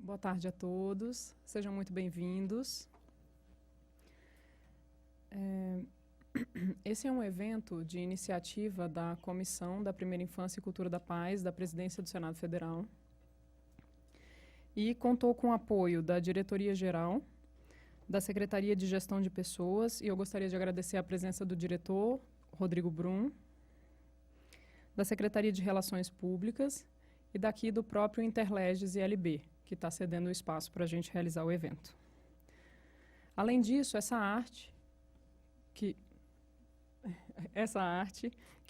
Boa tarde a todos, sejam muito bem-vindos. Esse é um evento de iniciativa da Comissão da Primeira Infância e Cultura da Paz, da Presidência do Senado Federal, e contou com o apoio da Diretoria-Geral, da Secretaria de Gestão de Pessoas, e eu gostaria de agradecer a presença do diretor, Rodrigo Brum, da Secretaria de Relações Públicas e daqui do próprio Interleges ILB, que está cedendo o espaço para a gente realizar o evento. Além disso, essa arte, que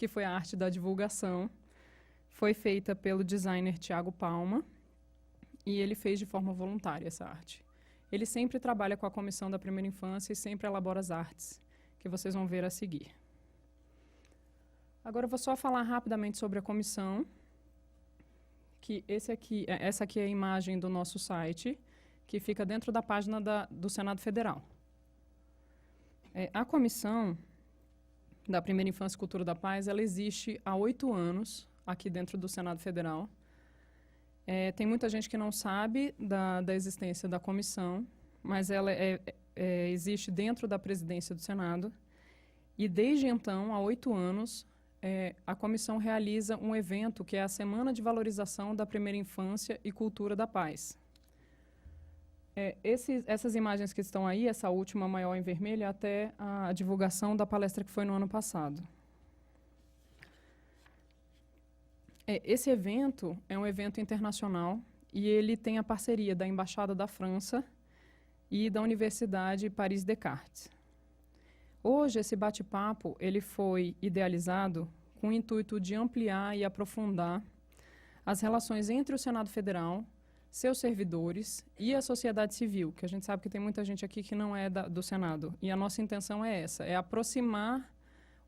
foi a arte da divulgação, foi feita pelo designer Tiago Palma, e ele fez de forma voluntária essa arte. Ele sempre trabalha com a Comissão da Primeira Infância e sempre elabora as artes, que vocês vão ver a seguir. Agora eu vou só falar rapidamente sobre a comissão, que essa aqui é a imagem do nosso site, que fica dentro da página do Senado Federal. A Comissão da Primeira Infância e Cultura da Paz, ela existe há 8 anos, aqui dentro do Senado Federal. Tem muita gente que não sabe da existência da comissão, mas ela existe dentro da presidência do Senado. E desde então, há 8 anos, a comissão realiza um evento que é a Semana de Valorização da Primeira Infância e Cultura da Paz. Essas imagens que estão aí, essa última maior em vermelho, é até a divulgação da palestra que foi no ano passado. Esse evento é um evento internacional e ele tem a parceria da Embaixada da França e da Universidade Paris Descartes. Hoje, esse bate-papo ele foi idealizado com o intuito de ampliar e aprofundar as relações entre o Senado Federal, seus servidores e a sociedade civil, que a gente sabe que tem muita gente aqui que não é do Senado. E a nossa intenção é essa, é aproximar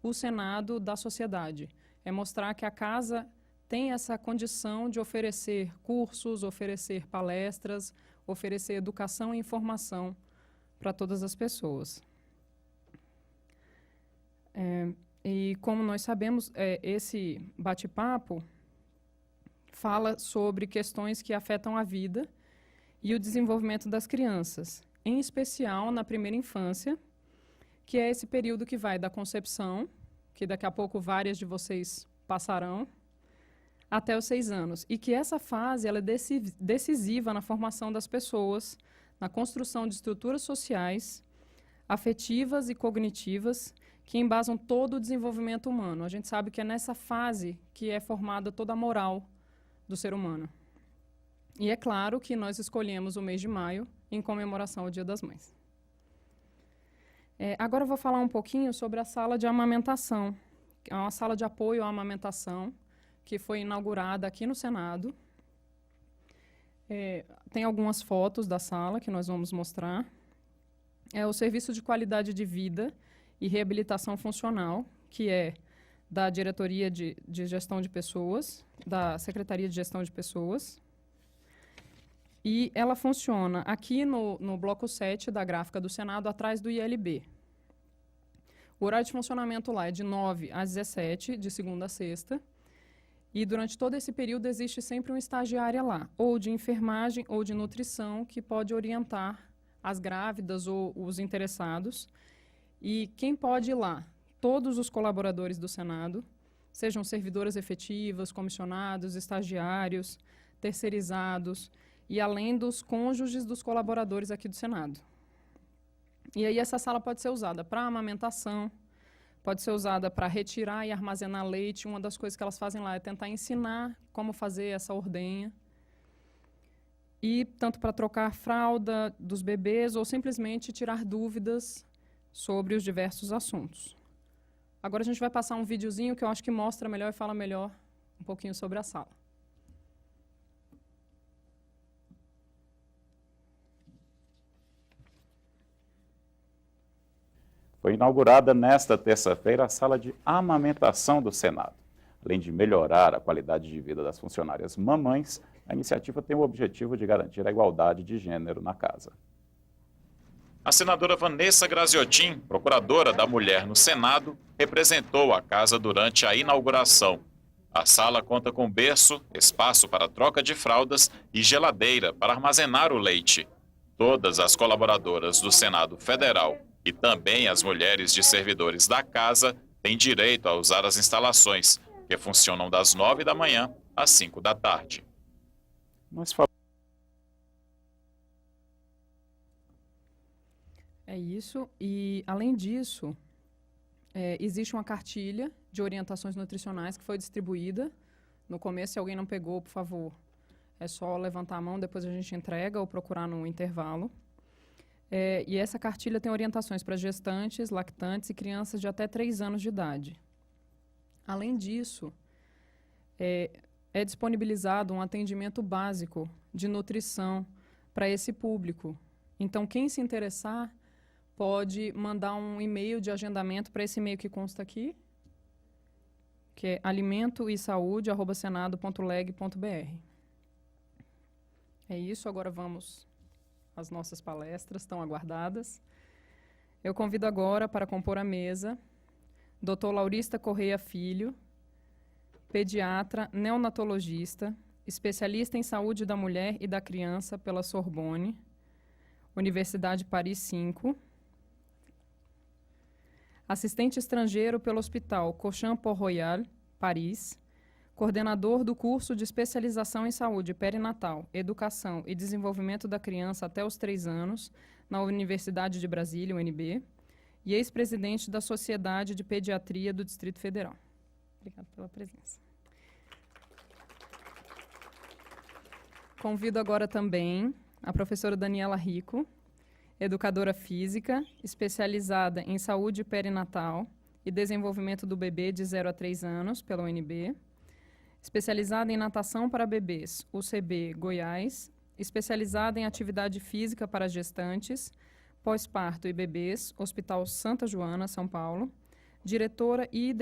o Senado da sociedade, é mostrar que a Casa tem essa condição de oferecer cursos, oferecer palestras, oferecer educação e informação para todas as pessoas. E como nós sabemos, esse bate-papo fala sobre questões que afetam a vida e o desenvolvimento das crianças, em especial na primeira infância, que é esse período que vai da concepção, que daqui a pouco várias de vocês passarão, até os 6 anos. E que essa fase ela é decisiva na formação das pessoas, na construção de estruturas sociais, afetivas e cognitivas, que embasam todo o desenvolvimento humano. A gente sabe que é nessa fase que é formada toda a moral do ser humano. E é claro que nós escolhemos o mês de maio em comemoração ao Dia das Mães. Agora eu vou falar um pouquinho sobre a sala de amamentação. É uma sala de apoio à amamentação que foi inaugurada aqui no Senado. Tem algumas fotos da sala que nós vamos mostrar. É o Serviço de Qualidade de Vida e Reabilitação Funcional, que é da Diretoria de Gestão de Pessoas, da Secretaria de Gestão de Pessoas. E ela funciona aqui no bloco 7 da gráfica do Senado, atrás do ILB. O horário de funcionamento lá é de 9 às 17, de segunda a sexta. E durante todo esse período existe sempre uma estagiária lá, ou de enfermagem ou de nutrição, que pode orientar as grávidas ou os interessados. E quem pode ir lá? Todos os colaboradores do Senado, sejam servidoras efetivas, comissionados, estagiários, terceirizados, e além dos cônjuges dos colaboradores aqui do Senado. E aí essa sala pode ser usada para amamentação, pode ser usada para retirar e armazenar leite. Uma das coisas que elas fazem lá é tentar ensinar como fazer essa ordenha. E tanto para trocar fralda dos bebês ou simplesmente tirar dúvidas sobre os diversos assuntos. Agora a gente vai passar um videozinho que eu acho que mostra melhor e fala melhor um pouquinho sobre a sala. Foi inaugurada nesta terça-feira a sala de amamentação do Senado. Além de melhorar a qualidade de vida das funcionárias mamães, a iniciativa tem o objetivo de garantir a igualdade de gênero na casa. A senadora Vanessa Graziotin, procuradora da Mulher no Senado, representou a casa durante a inauguração. A sala conta com berço, espaço para troca de fraldas e geladeira para armazenar o leite. Todas as colaboradoras do Senado Federal e também as mulheres de servidores da casa têm direito a usar as instalações, que funcionam das 9 da manhã às 5 da tarde. É isso. E, além disso, existe uma cartilha de orientações nutricionais que foi distribuída. No começo, se alguém não pegou, por favor, é só levantar a mão, depois a gente entrega ou procurar no intervalo. E essa cartilha tem orientações para gestantes, lactantes e crianças de até 3 anos de idade. Além disso, é disponibilizado um atendimento básico de nutrição para esse público. Então, quem se interessar pode mandar um e-mail de agendamento para esse e-mail que consta aqui, que é alimento-e-saúde@senado.leg.br. É isso, agora vamos às nossas palestras, tão aguardadas. Eu convido agora para compor a mesa Dr. Laurista Correia Filho, pediatra, neonatologista, especialista em saúde da mulher e da criança pela Sorbonne, Universidade Paris 5, assistente estrangeiro pelo Hospital Cochin-Port-Royal, Paris, coordenador do curso de especialização em saúde perinatal, educação e desenvolvimento da criança até os 3 anos, na Universidade de Brasília, UNB, e ex-presidente da Sociedade de Pediatria do Distrito Federal. Obrigada pela presença. Convido agora também a professora Daniela Rico, educadora física, especializada em saúde perinatal e desenvolvimento do bebê de 0 a 3 anos, pela UNB, especializada em natação para bebês, UCB Goiás, especializada em atividade física para gestantes, pós-parto e bebês, Hospital Santa Joana, São Paulo, diretora e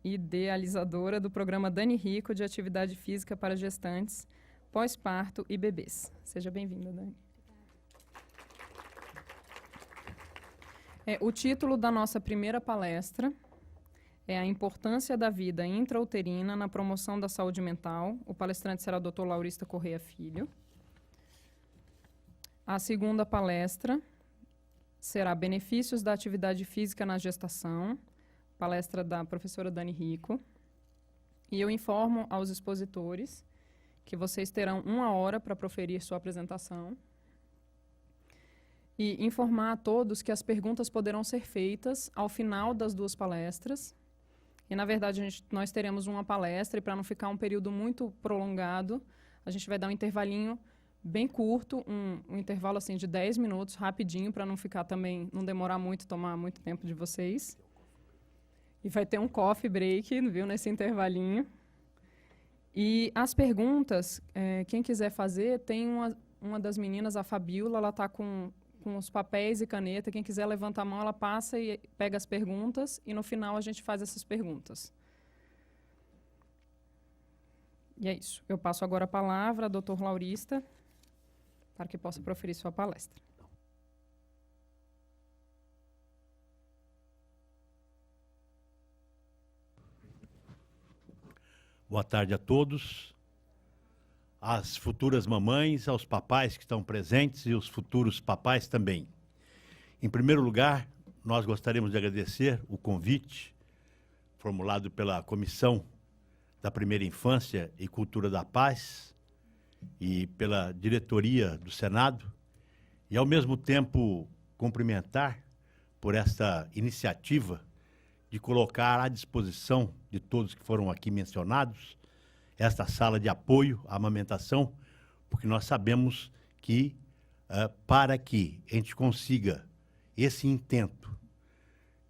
idealizadora do programa Dani Rico de atividade física para gestantes, pós-parto e bebês. Seja bem-vinda, Dani. O título da nossa primeira palestra é A Importância da Vida Intrauterina na Promoção da Saúde Mental. O palestrante será o Dr. Laurista Correia Filho. A segunda palestra será Benefícios da Atividade Física na Gestação, palestra da professora Dani Rico. E eu informo aos expositores que vocês terão 1 hora para proferir sua apresentação. E informar a todos que as perguntas poderão ser feitas ao final das 2 palestras. E, na verdade, nós teremos uma palestra, e para não ficar um período muito prolongado, a gente vai dar um intervalinho bem curto, um intervalo assim, de 10 minutos, rapidinho, para não ficar também, não demorar muito, tomar muito tempo de vocês. E vai ter um coffee break, viu, nesse intervalinho. E as perguntas, quem quiser fazer, tem uma das meninas, a Fabiola, ela está com os papéis e caneta. Quem quiser levantar a mão, ela passa e pega as perguntas, e no final a gente faz essas perguntas. E é isso. Eu passo agora a palavra ao Dr. Laurista, para que possa proferir sua palestra. Boa tarde a todos, às futuras mamães, aos papais que estão presentes e os futuros papais também. Em primeiro lugar, nós gostaríamos de agradecer o convite formulado pela Comissão da Primeira Infância e Cultura da Paz e pela diretoria do Senado, e ao mesmo tempo cumprimentar por esta iniciativa de colocar à disposição de todos que foram aqui mencionados esta sala de apoio à amamentação, porque nós sabemos que para que a gente consiga esse intento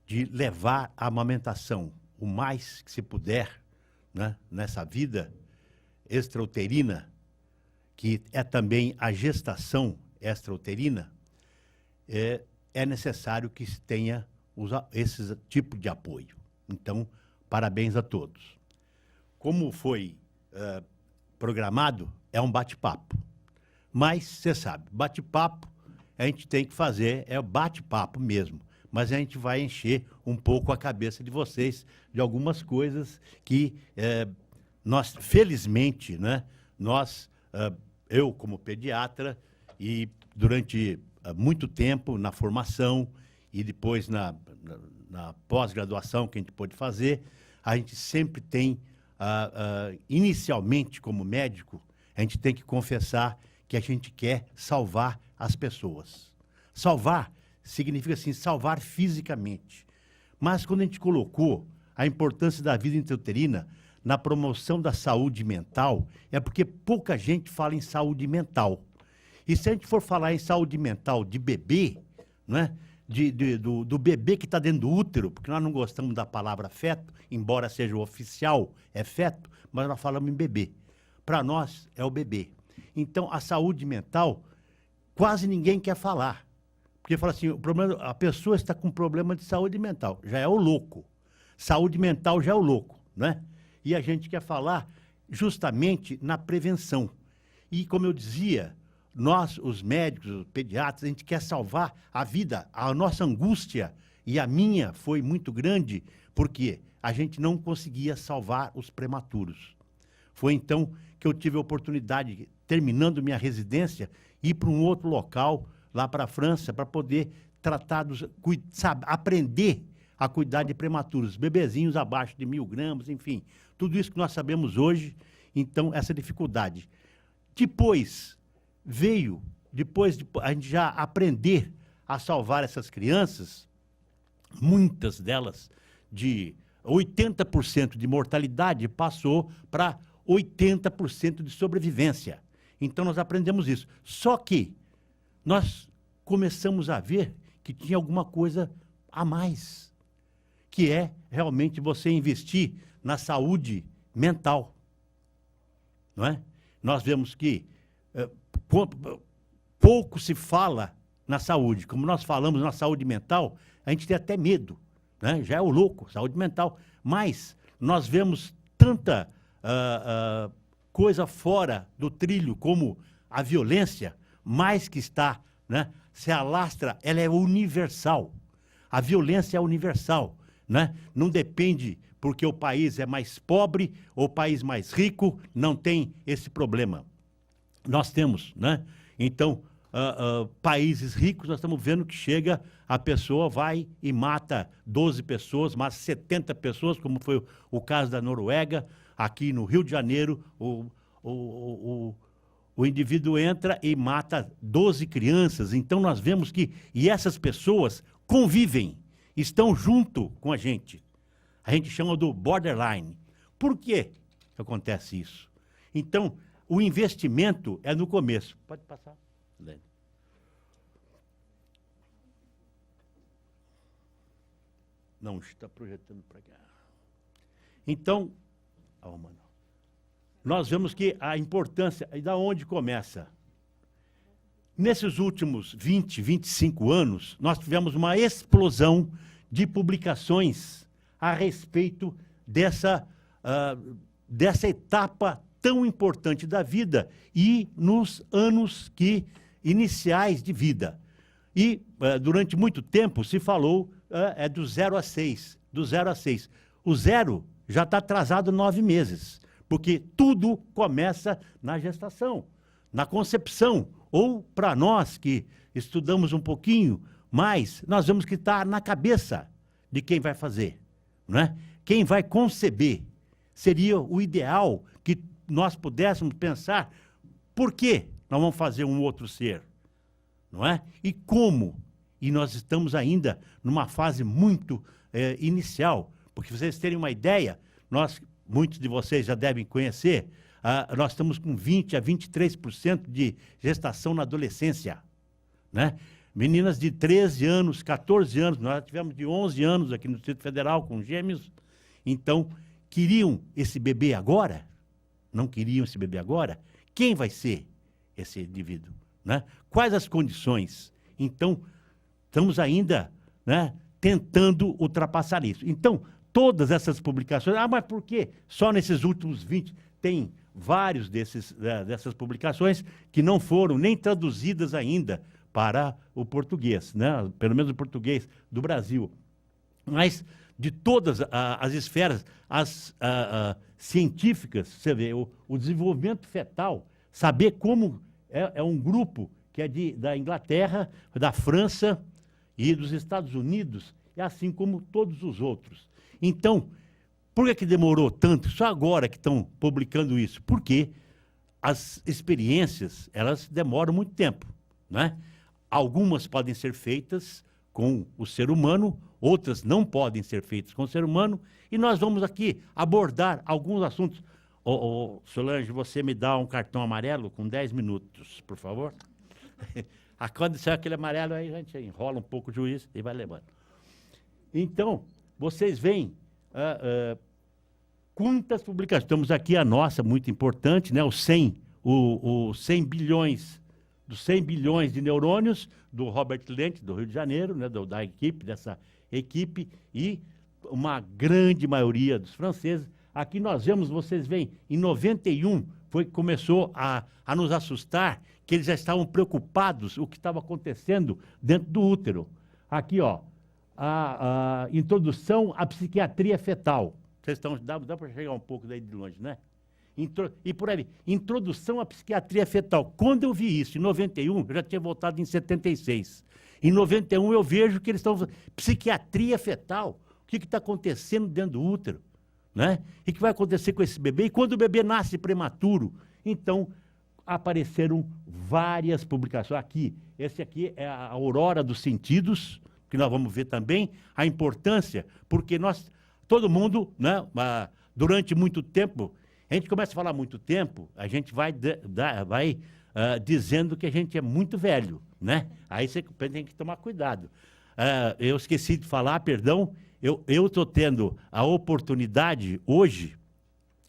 de levar a amamentação o mais que se puder, né, nessa vida extrauterina, que é também a gestação extrauterina, é necessário que se tenha esse tipo de apoio. Então, parabéns a todos. Como foi programado, é um bate-papo. Mas, você sabe, bate-papo a gente tem que fazer, é bate-papo mesmo, mas a gente vai encher um pouco a cabeça de vocês de algumas coisas que nós, felizmente, né, eu como pediatra, e durante muito tempo na formação e depois na pós-graduação que a gente pôde fazer, a gente sempre tem, inicialmente como médico, a gente tem que confessar que a gente quer salvar as pessoas. Salvar significa, assim, salvar fisicamente. Mas quando a gente colocou a importância da vida intrauterina na promoção da saúde mental, é porque pouca gente fala em saúde mental. E se a gente for falar em saúde mental de bebê, né, do bebê que está dentro do útero, porque nós não gostamos da palavra feto, embora seja o oficial, é feto, mas nós falamos em bebê. Para nós, é o bebê. Então, a saúde mental, quase ninguém quer falar. Porque fala assim, a pessoa está com problema de saúde mental, já é o louco. Saúde mental já é o louco, né? E a gente quer falar justamente na prevenção. E, como eu dizia, nós, os médicos, os pediatras, a gente quer salvar a vida. A nossa angústia, e a minha, foi muito grande, porque a gente não conseguia salvar os prematuros. Foi então que eu tive a oportunidade, terminando minha residência, ir para um outro local, lá para a França, para poder tratar aprender a cuidar de prematuros, bebezinhos abaixo de 1.000 gramas, enfim, tudo isso que nós sabemos hoje, então, essa dificuldade. Depois de a gente já aprender a salvar essas crianças, muitas delas de 80% de mortalidade passou para 80% de sobrevivência. Então, nós aprendemos isso. Só que nós começamos a ver que tinha alguma coisa a mais, que é realmente você investir na saúde mental. Não é? Nós vemos que pouco se fala na saúde. Como nós falamos na saúde mental, a gente tem até medo, né? Já é o louco, saúde mental. Mas nós vemos tanta coisa fora do trilho, como a violência, mais que está, né, se alastra, ela é universal. A violência é universal, né? Não depende porque o país é mais pobre ou o país mais rico, não tem esse problema. Nós temos, né? Então, países ricos, nós estamos vendo que chega, a pessoa vai e mata 12 pessoas, mata 70 pessoas, como foi o caso da Noruega. Aqui no Rio de Janeiro, o indivíduo entra e mata 12 crianças. Então, nós vemos que... E essas pessoas convivem, estão junto com a gente. A gente chama do borderline. Por que acontece isso? Então, o investimento é no começo. Pode passar, Lênin. Não, está projetando para cá. Então, nós vemos que a importância, e da onde começa? Nesses últimos 20, 25 anos, nós tivemos uma explosão de publicações a respeito dessa etapa tão importante da vida e nos anos iniciais de vida. E, durante muito tempo, se falou do 0 a 6. Do 0 a 6. O 0 já está atrasado 9 meses, porque tudo começa na gestação, na concepção. Ou, para nós que estudamos um pouquinho mais, nós vemos que está na cabeça de quem vai fazer, não é? Quem vai conceber. Seria o ideal que nós pudéssemos pensar por que nós vamos fazer um outro ser, não é? E como? E nós estamos ainda numa fase muito inicial, porque vocês terem uma ideia, muitos de vocês já devem conhecer, nós estamos com 20% a 23% de gestação na adolescência, né? Meninas de 13 anos, 14 anos, nós tivemos de 11 anos aqui no Distrito Federal com gêmeos. Então, queriam esse bebê agora? Não queriam esse bebê agora? Quem vai ser esse indivíduo, né? Quais as condições? Então, estamos ainda, né, tentando ultrapassar isso. Então, todas essas publicações... mas por quê? Só nesses últimos 20... Tem vários dessas publicações que não foram nem traduzidas ainda para o português, né? Pelo menos o português do Brasil. Mas de todas as esferas, as científicas, você vê, o desenvolvimento fetal, saber como é um grupo que é da Inglaterra, da França e dos Estados Unidos, assim como todos os outros. Então, por que demorou tanto? Só agora que estão publicando isso. Porque as experiências, elas demoram muito tempo, né? Algumas podem ser feitas com o ser humano, outras não podem ser feitas com o ser humano, e nós vamos aqui abordar alguns assuntos. Solange, você me dá um cartão amarelo com 10 minutos, por favor? Quando sair aquele amarelo, aí a gente enrola um pouco o juiz e vai levando. Então, vocês veem quantas publicações. Estamos aqui a nossa, muito importante, né? Os 100 bilhões, dos 100 bilhões de neurônios, do Robert Lent, do Rio de Janeiro, né? Da equipe, dessa equipe, e uma grande maioria dos franceses. Aqui nós vemos, vocês veem, em 91, foi que começou a nos assustar, que eles já estavam preocupados o que estava acontecendo dentro do útero. Aqui, ó, a introdução à psiquiatria fetal. Vocês estão, dá para chegar um pouco daí de longe, né? E por aí, introdução à psiquiatria fetal. Quando eu vi isso, em 91, eu já tinha voltado em 76. Em 91 eu vejo que eles estão falando, psiquiatria fetal, o que está acontecendo dentro do útero? Né? E o que vai acontecer com esse bebê? E quando o bebê nasce prematuro? Então, apareceram várias publicações. Aqui, esse aqui é a aurora dos sentidos, que nós vamos ver também, a importância, porque todo mundo, né, durante muito tempo, a gente começa a falar muito tempo, a gente vai dizendo que a gente é muito velho, né? Aí você tem que tomar cuidado. Eu esqueci de falar, perdão, eu estou tendo a oportunidade hoje,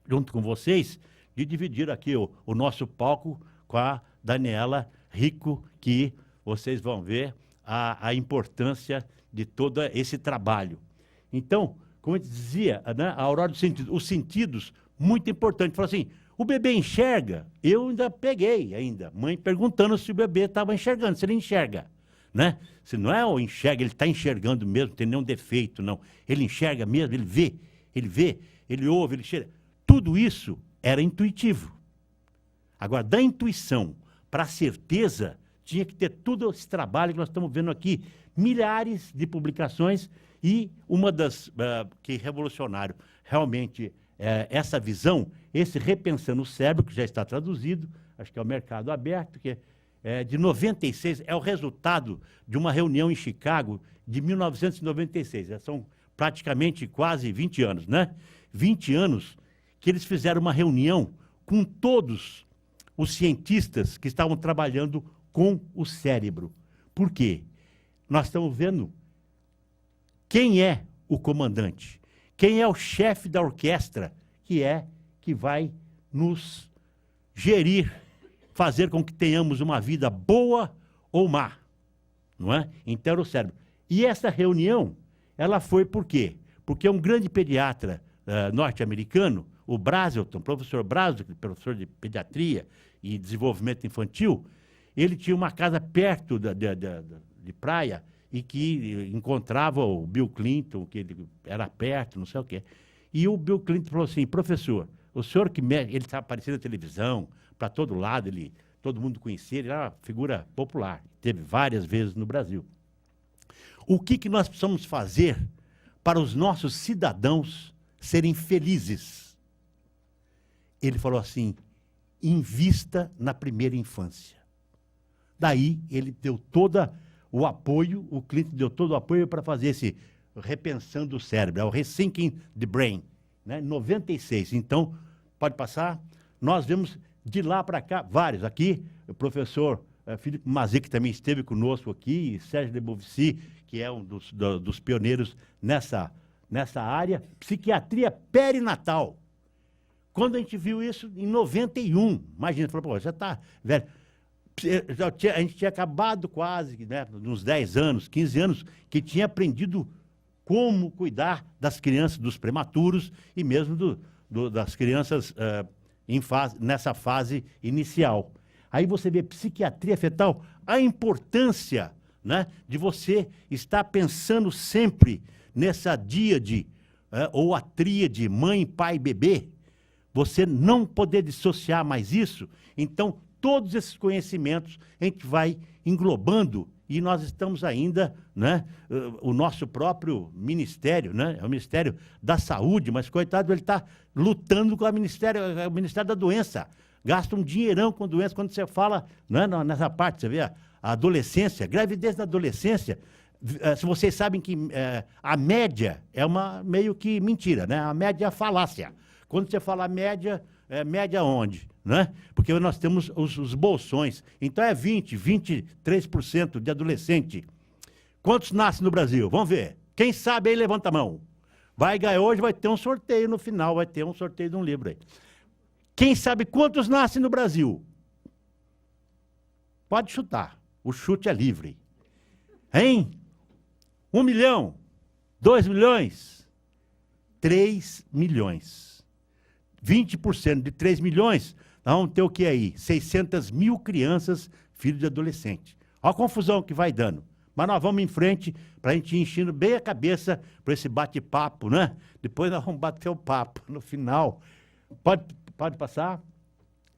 junto com vocês, de dividir aqui o nosso palco com a Daniela Rico, que vocês vão ver a importância de todo esse trabalho. Então, como eu dizia, né, a aurora dos sentidos, os sentidos, muito importante. Falou assim, o bebê enxerga? Eu ainda peguei, mãe perguntando se o bebê estava enxergando, se ele enxerga. Né? Se não é o enxerga, ele está enxergando mesmo, não tem nenhum defeito, não. Ele enxerga mesmo, ele vê, ele ouve, ele cheira. Tudo isso era intuitivo. Agora, da intuição para a certeza, tinha que ter todo esse trabalho que nós estamos vendo aqui, milhares de publicações, e uma das que revolucionário realmente essa visão, esse Repensando o Cérebro, que já está traduzido, acho que é o Mercado Aberto, que de 96, é o resultado de uma reunião em Chicago de 1996. São praticamente quase 20 anos, né? 20 anos que eles fizeram uma reunião com todos os cientistas que estavam trabalhando com o cérebro. Por quê? Nós estamos vendo quem é o comandante, quem é o chefe da orquestra, que vai nos gerir, fazer com que tenhamos uma vida boa ou má, não é? Então, o cérebro. E essa reunião, ela foi por quê? Porque um grande pediatra norte-americano, o Brazelton, professor Brazelton, professor de pediatria e desenvolvimento infantil, ele tinha uma casa perto de praia e que encontrava o Bill Clinton, que ele era perto, não sei o quê. E o Bill Clinton falou assim, professor, o senhor que ele estava aparecendo na televisão, para todo lado, todo mundo conhecia, ele era uma figura popular, teve várias vezes no Brasil. O que nós precisamos fazer para os nossos cidadãos serem felizes? Ele falou assim, invista na primeira infância. Daí ele deu todo o apoio, o Clinton deu todo o apoio para fazer esse Repensando o Cérebro, o Rethinking the Brain, né? 96. Então, pode passar, nós vemos de lá para cá, vários. Aqui, o professor Filipe Mazet, que também esteve conosco aqui, e Sérgio Lebovici, que é um dos pioneiros nessa área, psiquiatria perinatal. Quando a gente viu isso em 91, imagina, falou, pô, já está velho. A gente tinha acabado quase, né, uns 10 anos, 15 anos, que tinha aprendido como cuidar das crianças, dos prematuros e mesmo das crianças nessa fase inicial. Aí você vê psiquiatria fetal, a importância, né, de você estar pensando sempre nessa díade, ou a tríade mãe, pai, bebê, você não poder dissociar mais isso. Então, todos esses conhecimentos a gente vai englobando e nós estamos ainda, né, o nosso próprio ministério, né, é o Ministério da Saúde, mas, coitado, ele está lutando com o Ministério da Doença. Gasta um dinheirão com doença. Quando você fala, né, nessa parte, você vê a adolescência, gravidez na adolescência, se vocês sabem que a média é uma meio que mentira, né? A média é a falácia. Quando você fala média, média onde? Né? Porque nós temos os bolsões. Então é 23% de adolescente. Quantos nascem no Brasil? Vamos ver. Quem sabe aí, levanta a mão. Vai ganhar hoje, vai ter um sorteio no final, vai ter um sorteio de um livro aí. Quem sabe quantos nascem no Brasil? Pode chutar. O chute é livre. Hein? 1 milhão? 2 milhões? 3 milhões. 20% de 3 milhões, nós vamos ter o que aí? 600 mil crianças, filhos de adolescente. Olha a confusão que vai dando. Mas nós vamos em frente para a gente ir enchendo bem a cabeça para esse bate-papo, né? Depois nós vamos bater o papo no final. Pode passar?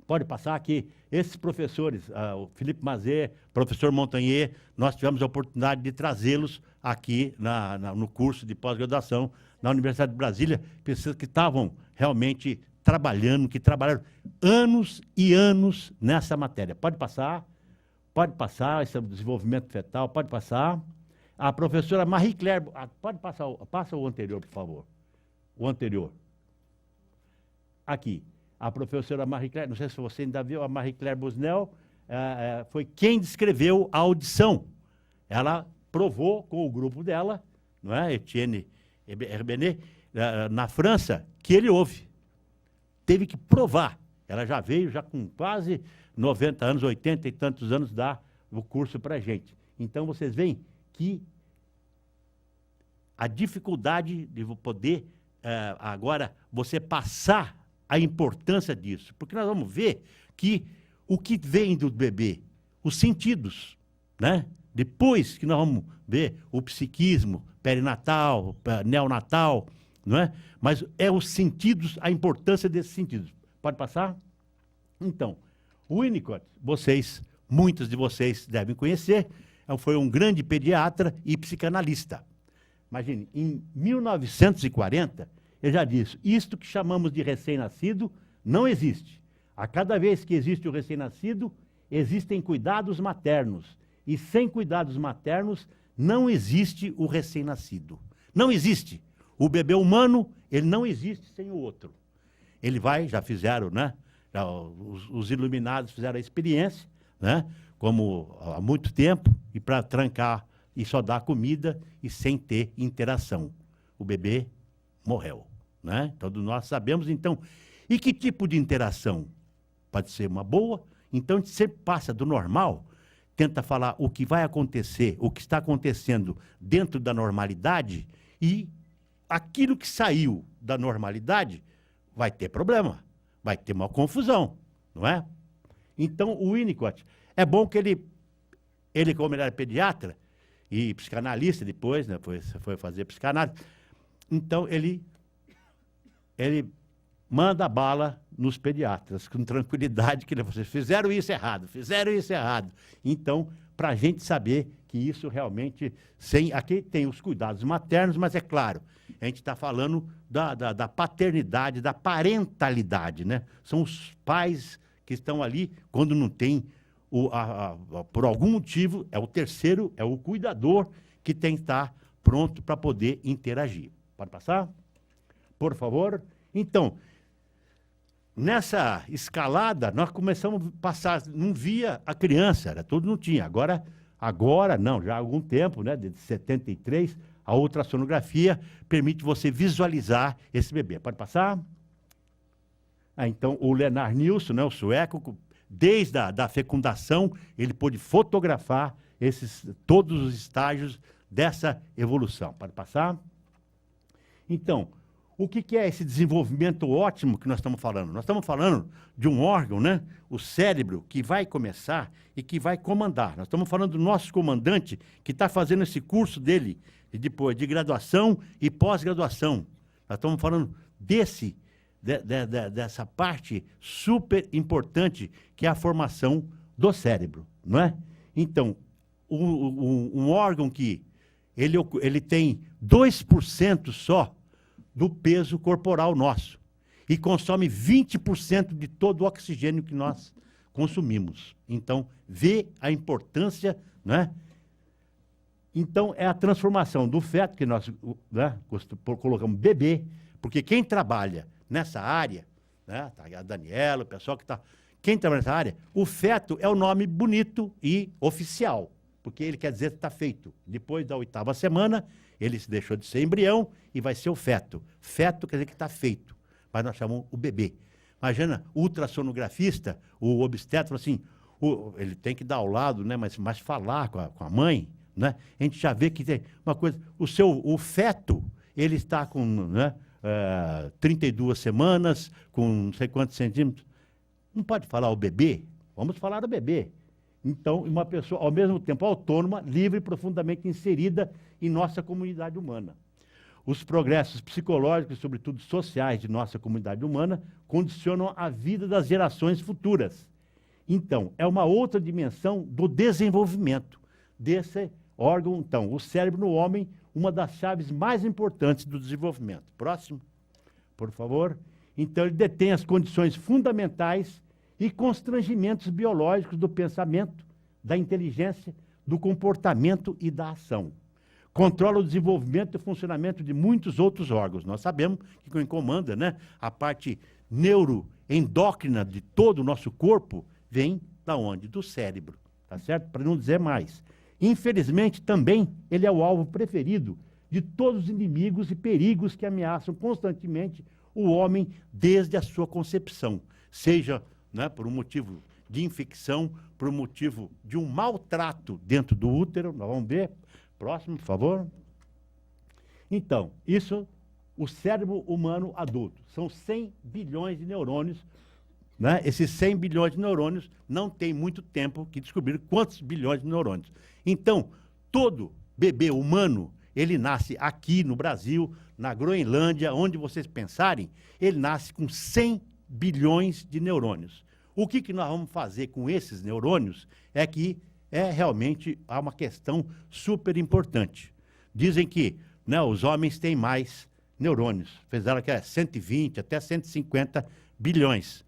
Pode passar aqui. Esses professores, o Felipe Mazet, professor Montagnier, nós tivemos a oportunidade de trazê-los aqui no curso de pós-graduação na Universidade de Brasília, pessoas que estavam realmente trabalhando, que trabalharam anos e anos nessa matéria. Pode passar, esse desenvolvimento fetal, pode passar. A professora Marie Claire, pode passar, passa o anterior, por favor. O anterior. Aqui. A professora Marie Claire, não sei se você ainda viu, a Marie Claire Busnel, foi quem descreveu a audição. Ela provou com o grupo dela, não é? Etienne Herbenet, na França, que ele ouve. Teve que provar. Ela já veio, já com quase 90 anos, 80 e tantos anos, dar o curso para a gente. Então, vocês veem que a dificuldade de poder, agora, você passar a importância disso. Porque nós vamos ver que o que vem do bebê, os sentidos, né? Depois que nós vamos ver o psiquismo, perinatal, neonatal, não é? Mas é os sentidos, a importância desses sentidos. Pode passar? Então, o Winnicott, muitos de vocês devem conhecer, foi um grande pediatra e psicanalista. Imagine, em 1940, ele já disse, isto que chamamos de recém-nascido não existe. A cada vez que existe o recém-nascido, existem cuidados maternos. E sem cuidados maternos, não existe o recém-nascido. Não existe. O bebê humano, ele não existe sem o outro. Ele vai, já fizeram, né? Os iluminados fizeram a experiência, né? Como há muito tempo, e para trancar e só dar comida e sem ter interação. O bebê morreu, né? Todos nós sabemos, então. E que tipo de interação? Pode ser uma boa. Então, a gente sempre passa do normal, tenta falar o que vai acontecer, o que está acontecendo dentro da normalidade, e aquilo que saiu da normalidade vai ter problema, vai ter uma confusão, não é? Então, o Winnicott, é bom que ele como ele era pediatra e psicanalista depois, né, foi fazer psicanálise, então ele manda bala nos pediatras, com tranquilidade, que vocês fizeram isso errado. Então, para a gente saber que isso realmente, aqui tem os cuidados maternos, mas é claro, a gente está falando da paternidade, da parentalidade, né? São os pais que estão ali, quando não tem, por algum motivo, é o terceiro, é o cuidador, que tem que estar pronto para poder interagir. Pode passar? Por favor? Então, nessa escalada, nós começamos a passar, não via a criança, era tudo, não tinha. Agora não, já há algum tempo, né, desde 73, a ultrassonografia permite você visualizar esse bebê. Pode passar? Então, o Lennart Nilsson, né, o sueco, desde a fecundação, ele pôde fotografar todos os estágios dessa evolução. Pode passar? Então, O que é esse desenvolvimento ótimo que nós estamos falando? Nós estamos falando de um órgão, né? O cérebro, que vai começar e que vai comandar. Nós estamos falando do nosso comandante, que está fazendo esse curso dele, e depois de graduação e pós-graduação. Nós estamos falando dessa parte super importante, que é a formação do cérebro, não é? Então, um órgão que ele tem 2% só do peso corporal nosso e consome 20% de todo o oxigênio que nós consumimos. Então, vê a importância, né? Então, é a transformação do feto, que nós, né, colocamos bebê, porque quem trabalha nessa área, né, a Daniela, o pessoal que está... Quem trabalha nessa área, o feto é o nome bonito e oficial, porque ele quer dizer que está feito. Depois da 8ª semana, ele se deixou de ser embrião e vai ser o feto. Feto quer dizer que está feito, mas nós chamamos o bebê. Imagina, o ultrassonografista, o obstetra, assim, ele tem que dar ao lado, né, mas falar com a mãe, né? A gente já vê que tem uma coisa, o feto, ele está com, né, 32 semanas, com não sei quantos centímetros. Não pode falar o bebê? Vamos falar do bebê. Então, uma pessoa, ao mesmo tempo, autônoma, livre e profundamente inserida em nossa comunidade humana. Os progressos psicológicos, sobretudo sociais, de nossa comunidade humana, condicionam a vida das gerações futuras. Então, é uma outra dimensão do desenvolvimento desse órgão. Então, o cérebro no homem, uma das chaves mais importantes do desenvolvimento. Próximo, por favor. Então, ele detém as condições fundamentais e constrangimentos biológicos do pensamento, da inteligência, do comportamento e da ação. Controla o desenvolvimento e funcionamento de muitos outros órgãos. Nós sabemos que quem comanda, né, a parte neuroendócrina de todo o nosso corpo vem da onde? Do cérebro, tá certo? Para não dizer mais. Infelizmente, também, ele é o alvo preferido de todos os inimigos e perigos que ameaçam constantemente o homem desde a sua concepção, seja, né, por um motivo de infecção, por um motivo de um maltrato dentro do útero. Nós vamos ver. Próximo, por favor. Então, isso, o cérebro humano adulto, são 100 bilhões de neurônios, né? Esses 100 bilhões de neurônios não tem muito tempo que descobrir quantos bilhões de neurônios. Então, todo bebê humano, ele nasce aqui no Brasil, na Groenlândia, onde vocês pensarem, ele nasce com 100 bilhões de neurônios. O que nós vamos fazer com esses neurônios é que realmente há uma questão super importante. Dizem que, né, os homens têm mais neurônios. Fizeram que é 120 até 150 bilhões.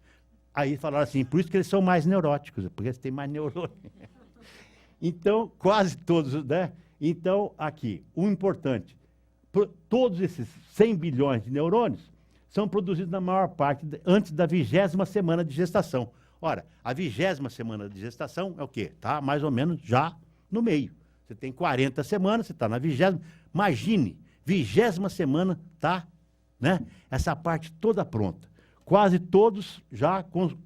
Aí falaram assim, por isso que eles são mais neuróticos, porque eles têm mais neurônio. Então, quase todos, né? Então, aqui, o importante, todos esses 100 bilhões de neurônios são produzidos na maior parte antes da 20ª semana de gestação. Ora, a 20ª semana de gestação é o quê? Está mais ou menos já no meio. Você tem 40 semanas, você está na 20ª. Imagine, 20ª semana está, né, essa parte toda pronta. Quase todos já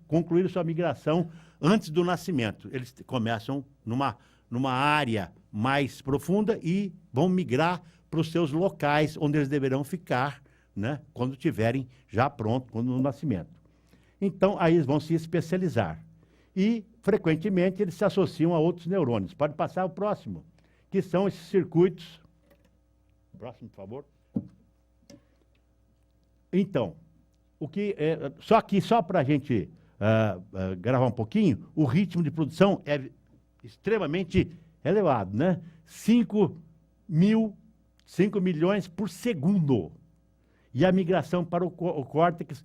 concluíram sua migração antes do nascimento. Eles começam numa área mais profunda e vão migrar para os seus locais, onde eles deverão ficar, né, quando estiverem já pronto, quando no nascimento. Então, aí eles vão se especializar. E, frequentemente, eles se associam a outros neurônios. Pode passar o próximo, que são esses circuitos. Próximo, por favor. Então, só para a gente gravar um pouquinho, o ritmo de produção é extremamente elevado, né? 5 milhões por segundo. E a migração para o córtex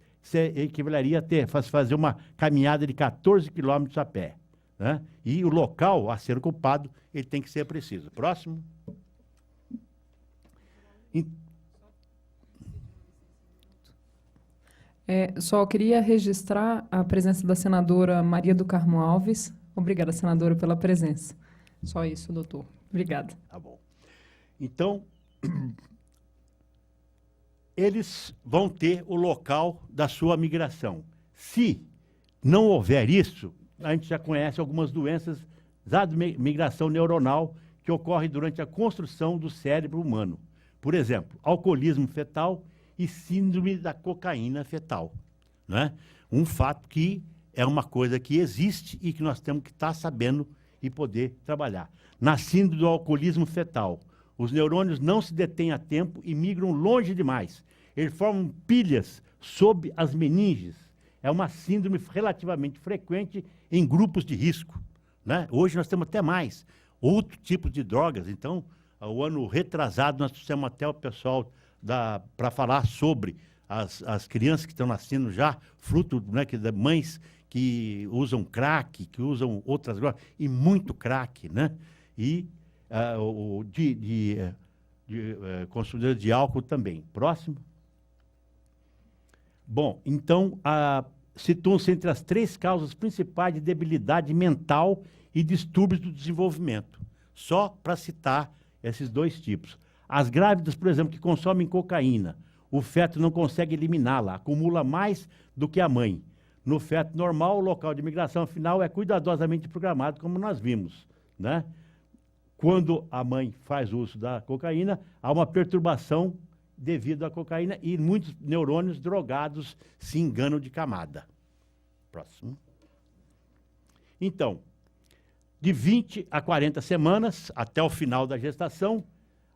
equivaleria a fazer uma caminhada de 14 quilômetros a pé, né? E o local a ser ocupado, ele tem que ser preciso. Próximo. Só queria registrar a presença da senadora Maria do Carmo Alves. Obrigada, senadora, pela presença. Só isso, doutor. Obrigada. Tá bom. Então, eles vão ter o local da sua migração. Se não houver isso, a gente já conhece algumas doenças da migração neuronal que ocorre durante a construção do cérebro humano. Por exemplo, alcoolismo fetal e síndrome da cocaína fetal. Né? Um fato que é uma coisa que existe e que nós temos que estar sabendo e poder trabalhar. Na síndrome do alcoolismo fetal, os neurônios não se detêm a tempo e migram longe demais. Eles formam pilhas sob as meninges. É uma síndrome relativamente frequente em grupos de risco. Né? Hoje nós temos até mais. Outro tipo de drogas. Então, o ano retrasado, nós trouxemos até o pessoal para falar sobre as crianças que estão nascendo já, fruto, né, de mães que usam crack, que usam outras drogas, e muito crack, né? E consumidores de álcool também. Próximo. Bom, então, situam-se entre as 3 causas principais de debilidade mental e distúrbios do desenvolvimento. Só para citar esses 2 tipos. As grávidas, por exemplo, que consomem cocaína, o feto não consegue eliminá-la, acumula mais do que a mãe. No feto normal, o local de migração final é cuidadosamente programado, como nós vimos. Né? Quando a mãe faz uso da cocaína, há uma perturbação devido à cocaína e muitos neurônios drogados se enganam de camada. Próximo. Então, de 20 a 40 semanas, até o final da gestação,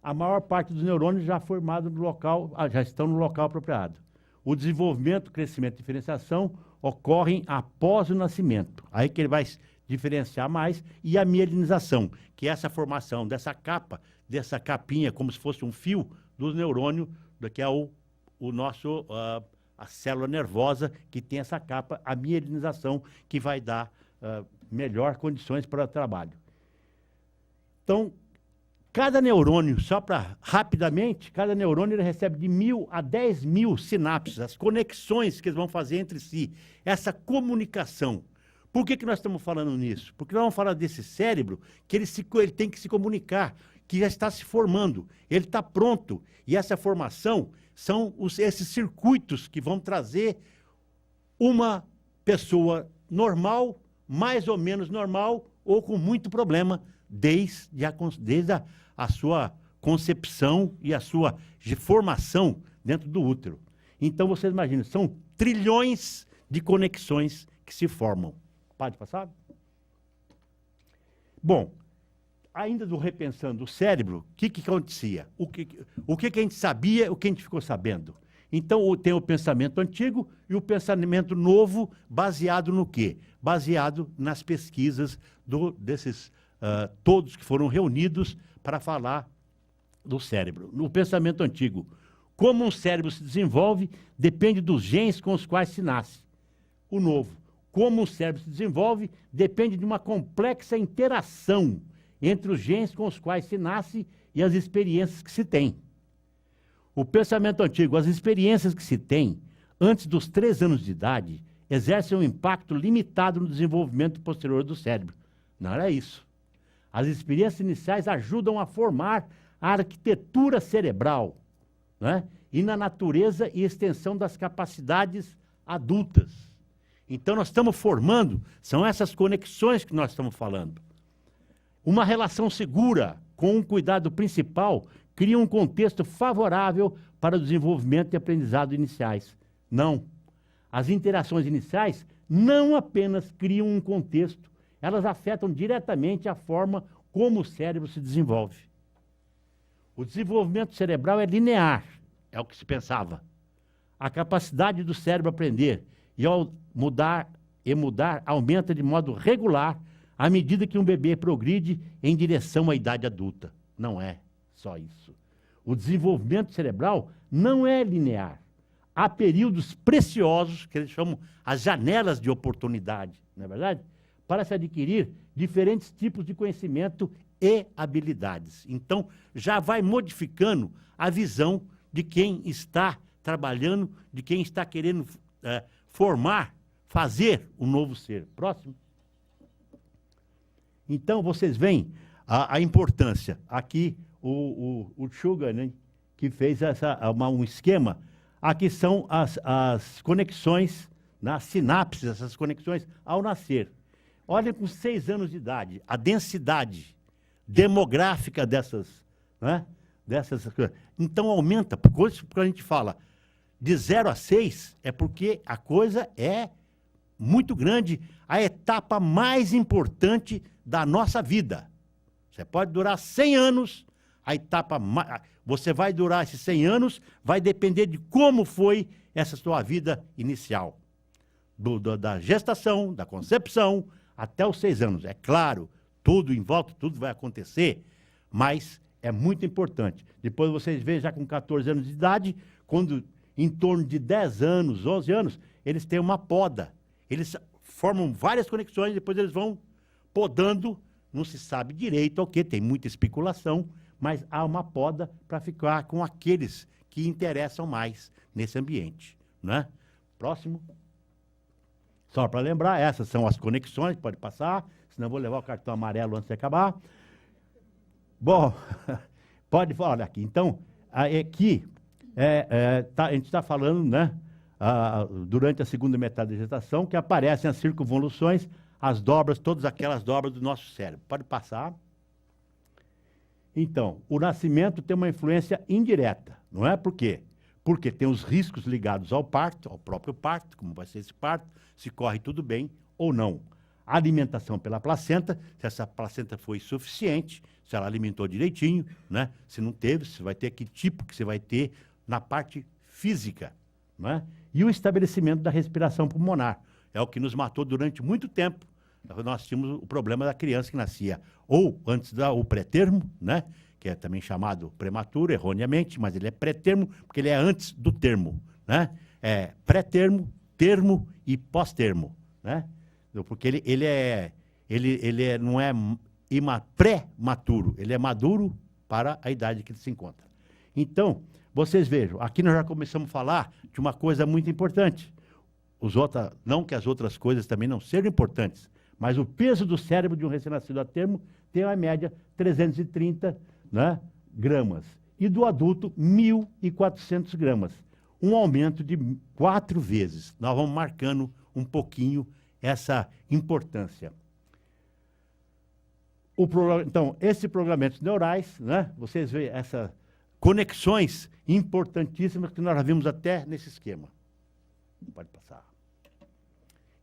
a maior parte dos neurônios já formados no local, já estão no local apropriado. O desenvolvimento, crescimento e diferenciação ocorrem após o nascimento. Aí que ele vai diferenciar mais, e a mielinização, que é essa formação dessa capa, dessa capinha, como se fosse um fio do neurônio, que é a célula nervosa que tem essa capa, a mielinização, que vai dar melhor condições para o trabalho. Então, cada neurônio, só para rapidamente, cada neurônio ele recebe de 1.000 a 10.000 sinapses, as conexões que eles vão fazer entre si, essa comunicação. Por que nós estamos falando nisso? Porque nós vamos falar desse cérebro que ele tem que se comunicar, que já está se formando, ele está pronto. E essa formação são esses circuitos que vão trazer uma pessoa normal, mais ou menos normal, ou com muito problema, desde a sua concepção e a sua formação dentro do útero. Então, vocês imaginam, são trilhões de conexões que se formam. Pode passar? Bom, ainda do repensando o cérebro, o que acontecia? O que a gente sabia, o que a gente ficou sabendo? Então, tem o pensamento antigo e o pensamento novo, baseado no quê? Baseado nas pesquisas desses todos que foram reunidos para falar do cérebro. No pensamento antigo, como um cérebro se desenvolve, depende dos genes com os quais se nasce. O novo, como o cérebro se desenvolve, depende de uma complexa interação entre os genes com os quais se nasce e as experiências que se tem. O pensamento antigo, as experiências que se tem antes dos 3 anos de idade, exercem um impacto limitado no desenvolvimento posterior do cérebro. Não era isso. As experiências iniciais ajudam a formar a arquitetura cerebral, né? E na natureza e extensão das capacidades adultas. Então, nós estamos formando, são essas conexões que nós estamos falando. Uma relação segura, com um cuidado principal, cria um contexto favorável para o desenvolvimento e aprendizado iniciais. Não. As interações iniciais não apenas criam um contexto, elas afetam diretamente a forma como o cérebro se desenvolve. O desenvolvimento cerebral é linear, é o que se pensava. A capacidade do cérebro aprender e ao mudar aumenta de modo regular à medida que um bebê progride em direção à idade adulta. Não é só isso. O desenvolvimento cerebral não é linear. Há períodos preciosos, que eles chamam as janelas de oportunidade, não é verdade? Para se adquirir diferentes tipos de conhecimento e habilidades. Então, já vai modificando a visão de quem está trabalhando, de quem está querendo formar, fazer um novo ser. Próximo. Então, vocês veem a importância. Aqui, o Sugar, né, que fez um esquema. Aqui são as conexões, nas sinapses, essas conexões ao nascer. Olha, com 6 anos de idade, a densidade demográfica dessas, né, dessas coisas. Então, aumenta, porque a gente fala, de 0 a 6 é porque a coisa é muito grande, a etapa mais importante da nossa vida. Você pode durar 100 anos, a etapa você vai durar esses 100 anos, vai depender de como foi essa sua vida inicial. Da gestação, da concepção, até os 6 anos. É claro, tudo em volta, tudo vai acontecer, mas é muito importante. Depois vocês veem já com 14 anos de idade, quando em torno de 10 anos, 11 anos, eles têm uma poda. Eles formam várias conexões, depois eles vão podando, não se sabe direito o que, tem muita especulação, mas há uma poda para ficar com aqueles que interessam mais nesse ambiente. Né? Próximo. Só para lembrar, essas são as conexões, pode passar, senão eu vou levar o cartão amarelo antes de acabar. Bom, pode falar, olha aqui. Então, aqui, a gente está falando, né, durante a segunda metade da gestação, que aparecem as circunvoluções, as dobras, todas aquelas dobras do nosso cérebro. Pode passar. Então, o nascimento tem uma influência indireta, não é? Por quê? Porque tem os riscos ligados ao parto, ao próprio parto, como vai ser esse parto, se corre tudo bem ou não. A alimentação pela placenta, se essa placenta foi suficiente, se ela alimentou direitinho, né? Se não teve, você vai ter que tipo que você vai ter na parte física, né? E o estabelecimento da respiração pulmonar. É o que nos matou durante muito tempo. Nós tínhamos o problema da criança que nascia ou antes do pré-termo, né? Que é também chamado prematuro, erroneamente, mas ele é pré-termo porque ele é antes do termo, né? É pré-termo, termo e pós-termo, né? Porque ele não é pré-maturo, ele é maduro para a idade que ele se encontra. Então, vocês vejam, aqui nós já começamos a falar de uma coisa muito importante. Não que as outras coisas também não sejam importantes, mas o peso do cérebro de um recém-nascido a termo tem, a média, 330, né, gramas. E do adulto, 1.400 gramas. Um aumento de 4 vezes. Nós vamos marcando um pouquinho essa importância. Então, esses programamentos neurais, né, vocês veem essas conexões importantíssimas que nós vimos até nesse esquema. Pode passar.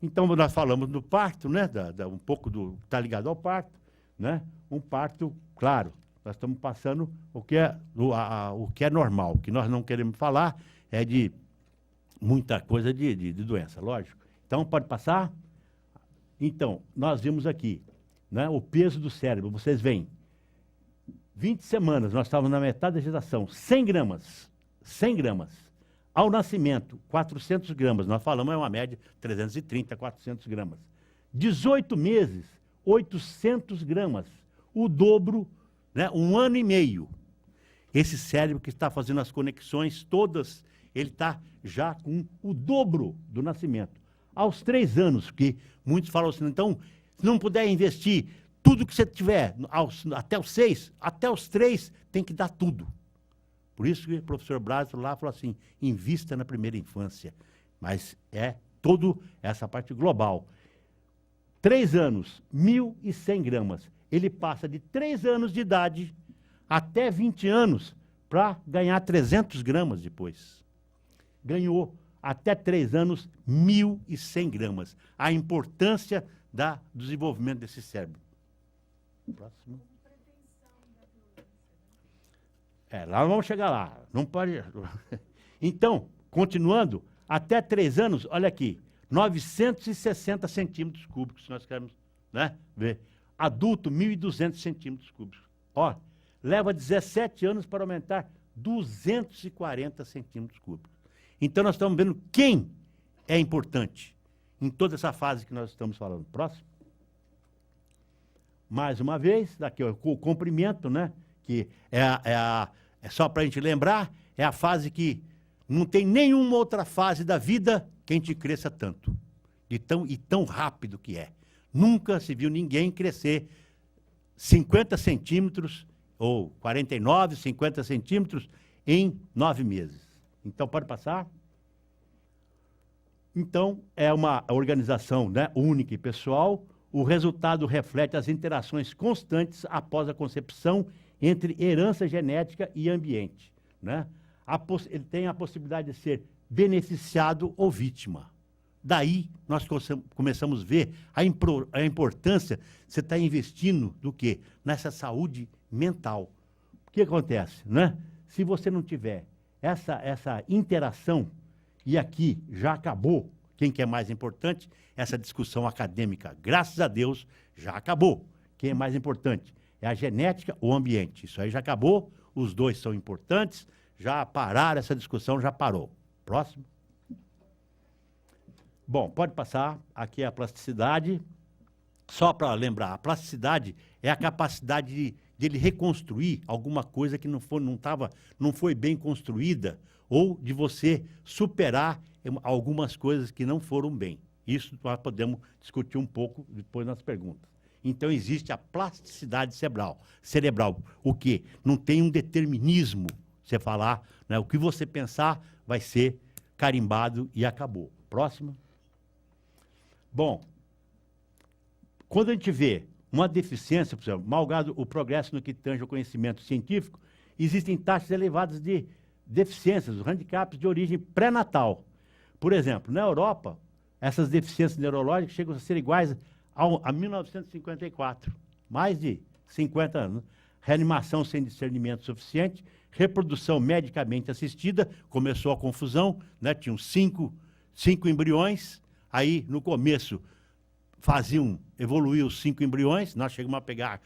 Então, nós falamos do parto, né, um pouco do que está ligado ao parto, né? Um parto, claro, nós estamos passando o que é normal. O que nós não queremos falar é de muita coisa de doença, lógico. Então, pode passar? Então, nós vimos aqui, né, o peso do cérebro. Vocês veem, 20 semanas, nós estávamos na metade da gestação, 100 gramas. 100 gramas. Ao nascimento, 400 gramas. Nós falamos, é uma média, 330, 400 gramas. 18 meses, 800 gramas. O dobro, né, 1 ano e meio. Esse cérebro que está fazendo as conexões todas, ele está já com o dobro do nascimento. Aos 3 anos, que muitos falam assim, então, se não puder investir tudo que você tiver, até os 6, até os 3, tem que dar tudo. Por isso que o professor Braz lá falou assim, invista na primeira infância. Mas é toda essa parte global. 3 anos, 1.100 gramas. Ele passa de 3 anos de idade até 20 anos para ganhar 300 gramas depois. Ganhou até 3 anos, 1.100 gramas. A importância do desenvolvimento desse cérebro. Próximo. Lá vamos chegar lá. Não pode... Então, continuando, até 3 anos, olha aqui, 960 centímetros cúbicos, nós queremos, né, ver. Adulto, 1.200 centímetros cúbicos. Ó, leva 17 anos para aumentar 240 centímetros cúbicos. Então, nós estamos vendo quem é importante em toda essa fase que nós estamos falando. Próximo. Mais uma vez, daqui ó, o comprimento, né, que é só para a gente lembrar, é a fase que não tem nenhuma outra fase da vida que a gente cresça tanto, e tão rápido que é. Nunca se viu ninguém crescer 50 centímetros, ou 49, 50 centímetros, em 9 meses. Então, pode passar? Então, é uma organização, né, única e pessoal. O resultado reflete as interações constantes após a concepção entre herança genética e ambiente, né? Ele tem a possibilidade de ser beneficiado ou vítima. Daí nós começamos a ver a importância de você estar investindo do quê? Nessa saúde mental. O que acontece, né? Se você não tiver essa interação, e aqui já acabou, quem que é mais importante? Essa discussão acadêmica, graças a Deus, já acabou. Quem é mais importante? É a genética ou o ambiente. Isso aí já acabou, os dois são importantes, já pararam essa discussão, já parou. Próximo. Bom, pode passar. Aqui é a plasticidade. Só para lembrar, a plasticidade é a capacidade de ele reconstruir alguma coisa que não foi bem construída, ou de você superar algumas coisas que não foram bem. Isso nós podemos discutir um pouco depois nas perguntas. Então, existe a plasticidade cerebral. O quê? Não tem um determinismo. Você falar, né, o que você pensar vai ser carimbado e acabou. Próximo. Bom, quando a gente vê uma deficiência, por exemplo, malgrado o progresso no que tange ao conhecimento científico, existem taxas elevadas de deficiências, handicaps de origem pré-natal. Por exemplo, na Europa, essas deficiências neurológicas chegam a ser iguais a 1954, mais de 50 anos. Reanimação sem discernimento suficiente, reprodução medicamente assistida, começou a confusão, né? Tinham cinco embriões, aí no começo evoluiu os 5 embriões, nós chegamos a pegar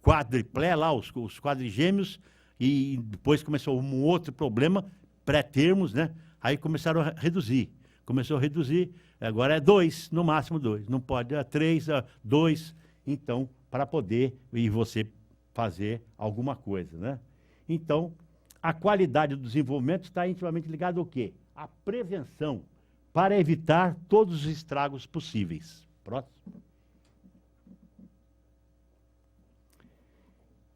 quadriplé lá, os quadrigêmeos, e depois começou um outro problema, pré-termos, né? Aí começaram a reduzir. Começou a reduzir, agora é 2, no máximo 2. Não pode, 3, 2. Então, para poder você fazer alguma coisa, né? Então, a qualidade do desenvolvimento está intimamente ligada ao quê? À prevenção, para evitar todos os estragos possíveis. Próximo.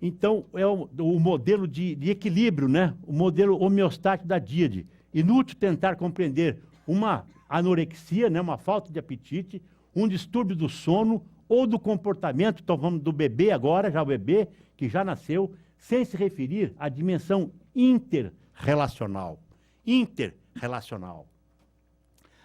Então, é o modelo de equilíbrio, né? O modelo homeostático da Díade. Inútil tentar compreender uma anorexia, né? Uma falta de apetite, um distúrbio do sono ou do comportamento, estou falando do bebê agora, já o bebê que já nasceu, sem se referir à dimensão interrelacional. Interrelacional.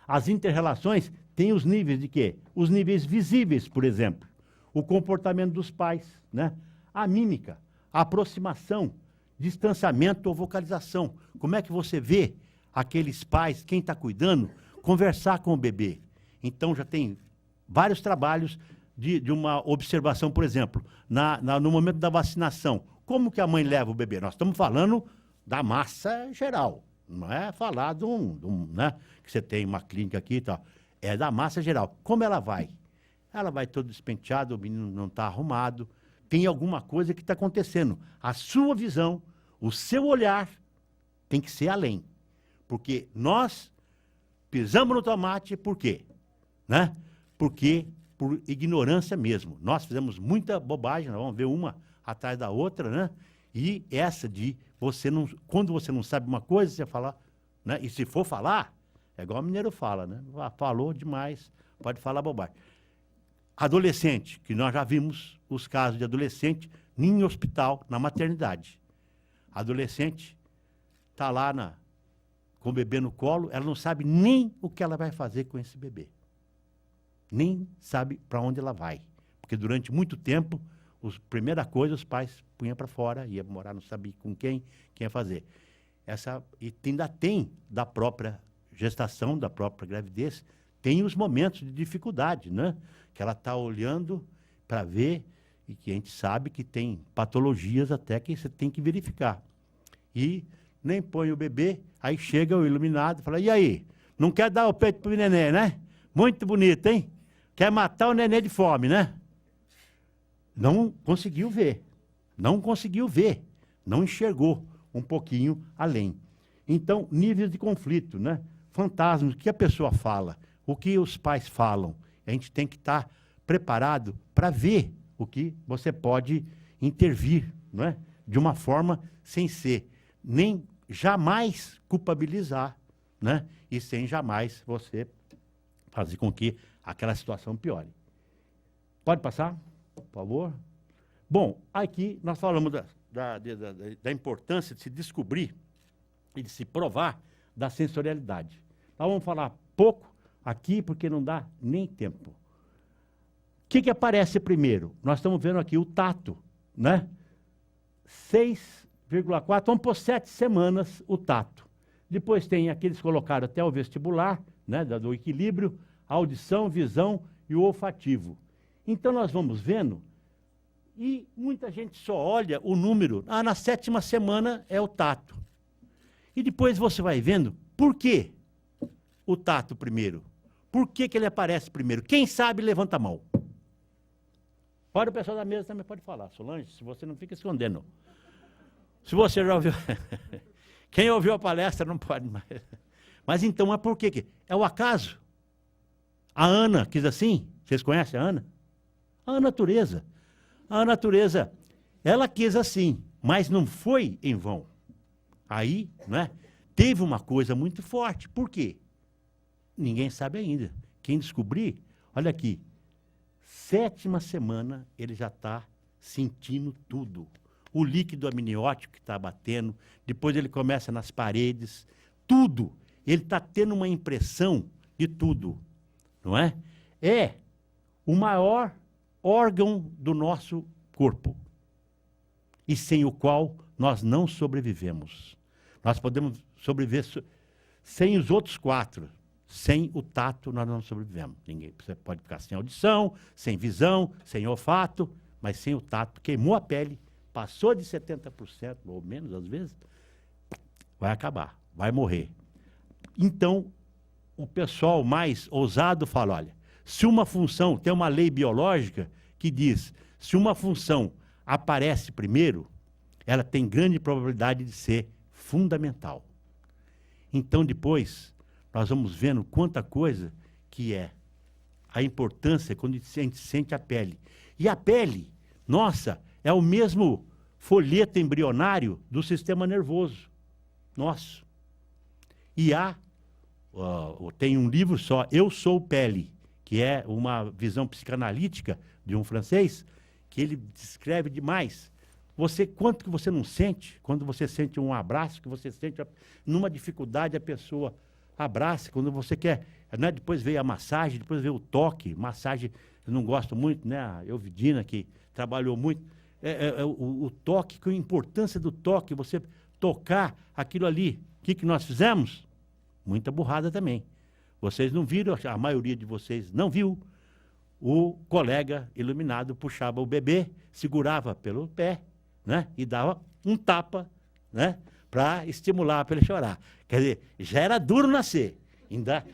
As interrelações têm os níveis de quê? Os níveis visíveis, por exemplo. O comportamento dos pais, né? A mímica, a aproximação, distanciamento ou vocalização. Como é que você vê aqueles pais, quem está cuidando, conversar com o bebê? Então, já tem vários trabalhos de uma observação, por exemplo, no momento da vacinação. Como que a mãe leva o bebê? Nós estamos falando da massa geral. Não é falar né, que você tem uma clínica aqui e tal. É da massa geral. Como ela vai? Ela vai todo despenteado, o menino não está arrumado. Tem alguma coisa que está acontecendo. A sua visão, o seu olhar tem que ser além. Porque nós pisamos no tomate, por quê? Né? Porque por ignorância mesmo. Nós fizemos muita bobagem, nós vamos ver uma atrás da outra, né? E essa de quando você não sabe uma coisa, você fala, né? E se for falar, é igual o mineiro fala, né? Falou demais, pode falar bobagem. Adolescente, que nós já vimos os casos de adolescente em hospital, na maternidade. Adolescente está lá com o bebê no colo, ela não sabe nem o que ela vai fazer com esse bebê. Nem sabe para onde ela vai. Porque durante muito tempo, primeira coisa, os pais punham para fora, ia morar, não sabia com quem ia fazer. E ainda tem da própria gestação, da própria gravidez, tem os momentos de dificuldade, né? Que ela está olhando para ver e que a gente sabe que tem patologias até que você tem que verificar. E nem põe o bebê, aí chega o iluminado e fala, e aí, não quer dar o peito para o neném, né? Muito bonito, hein? Quer matar o neném de fome, né? Não conseguiu ver, não enxergou um pouquinho além. Então, níveis de conflito, né? Fantasmas, o que a pessoa fala, o que os pais falam. A gente tem que estar preparado para ver o que você pode intervir, não é? De uma forma sem ser, nem jamais culpabilizar, né? E sem jamais você fazer com que aquela situação piore. Pode passar, por favor? Bom, aqui nós falamos da importância de se descobrir e de se provar da sensorialidade. Nós vamos falar pouco aqui, porque não dá nem tempo. O que aparece primeiro? Nós estamos vendo aqui o tato, né? 6,4, vamos por 7 semanas o tato. Depois tem aqueles que colocaram até o vestibular, né, do equilíbrio, audição, visão e o olfativo. Então nós vamos vendo, e muita gente só olha o número, na 7ª semana é o tato. E depois você vai vendo por que o tato primeiro. Por que ele aparece primeiro? Quem sabe, levanta a mão. Pode, o pessoal da mesa também pode falar. Solange, se você não fica escondendo. Se você já ouviu... Quem ouviu a palestra não pode mais. Mas então, é por quê? É o acaso. A Ana quis assim. Vocês conhecem a Ana? A natureza. A natureza, ela quis assim, mas não foi em vão. Aí, né, teve uma coisa muito forte. Por quê? Ninguém sabe ainda. Quem descobrir, olha aqui, 7ª semana ele já está sentindo tudo. O líquido amniótico que está batendo, depois ele começa nas paredes, tudo. Ele está tendo uma impressão de tudo, não é? É o maior órgão do nosso corpo, e sem o qual nós não sobrevivemos. Nós podemos sobreviver sem os outros 4. Sem o tato, nós não sobrevivemos. Você pode ficar sem audição, sem visão, sem olfato, mas sem o tato, queimou a pele, passou de 70%, ou menos às vezes, vai acabar, vai morrer. Então, o pessoal mais ousado fala, olha, se uma função, tem uma lei biológica que diz, se uma função aparece primeiro, ela tem grande probabilidade de ser fundamental. Então, depois, nós vamos vendo quanta coisa que é a importância quando a gente sente a pele. E a pele, nossa, é o mesmo folheto embrionário do sistema nervoso nosso. E tem um livro só, Eu Sou Pele, que é uma visão psicanalítica de um francês, que ele descreve demais. Quanto que você não sente, quando você sente um abraço, que você sente numa dificuldade, a pessoa abraça, quando você quer, né? Depois veio a massagem, depois veio o toque, massagem, eu não gosto muito, né? A Elvidina, que trabalhou muito, o toque, que a importância do toque, você tocar aquilo ali. O que nós fizemos? Muita burrada também. Vocês não viram, a maioria de vocês não viu, o colega iluminado puxava o bebê, segurava pelo pé, né? E dava um tapa, né? Para estimular, para ele chorar. Quer dizer, já era duro nascer. Ainda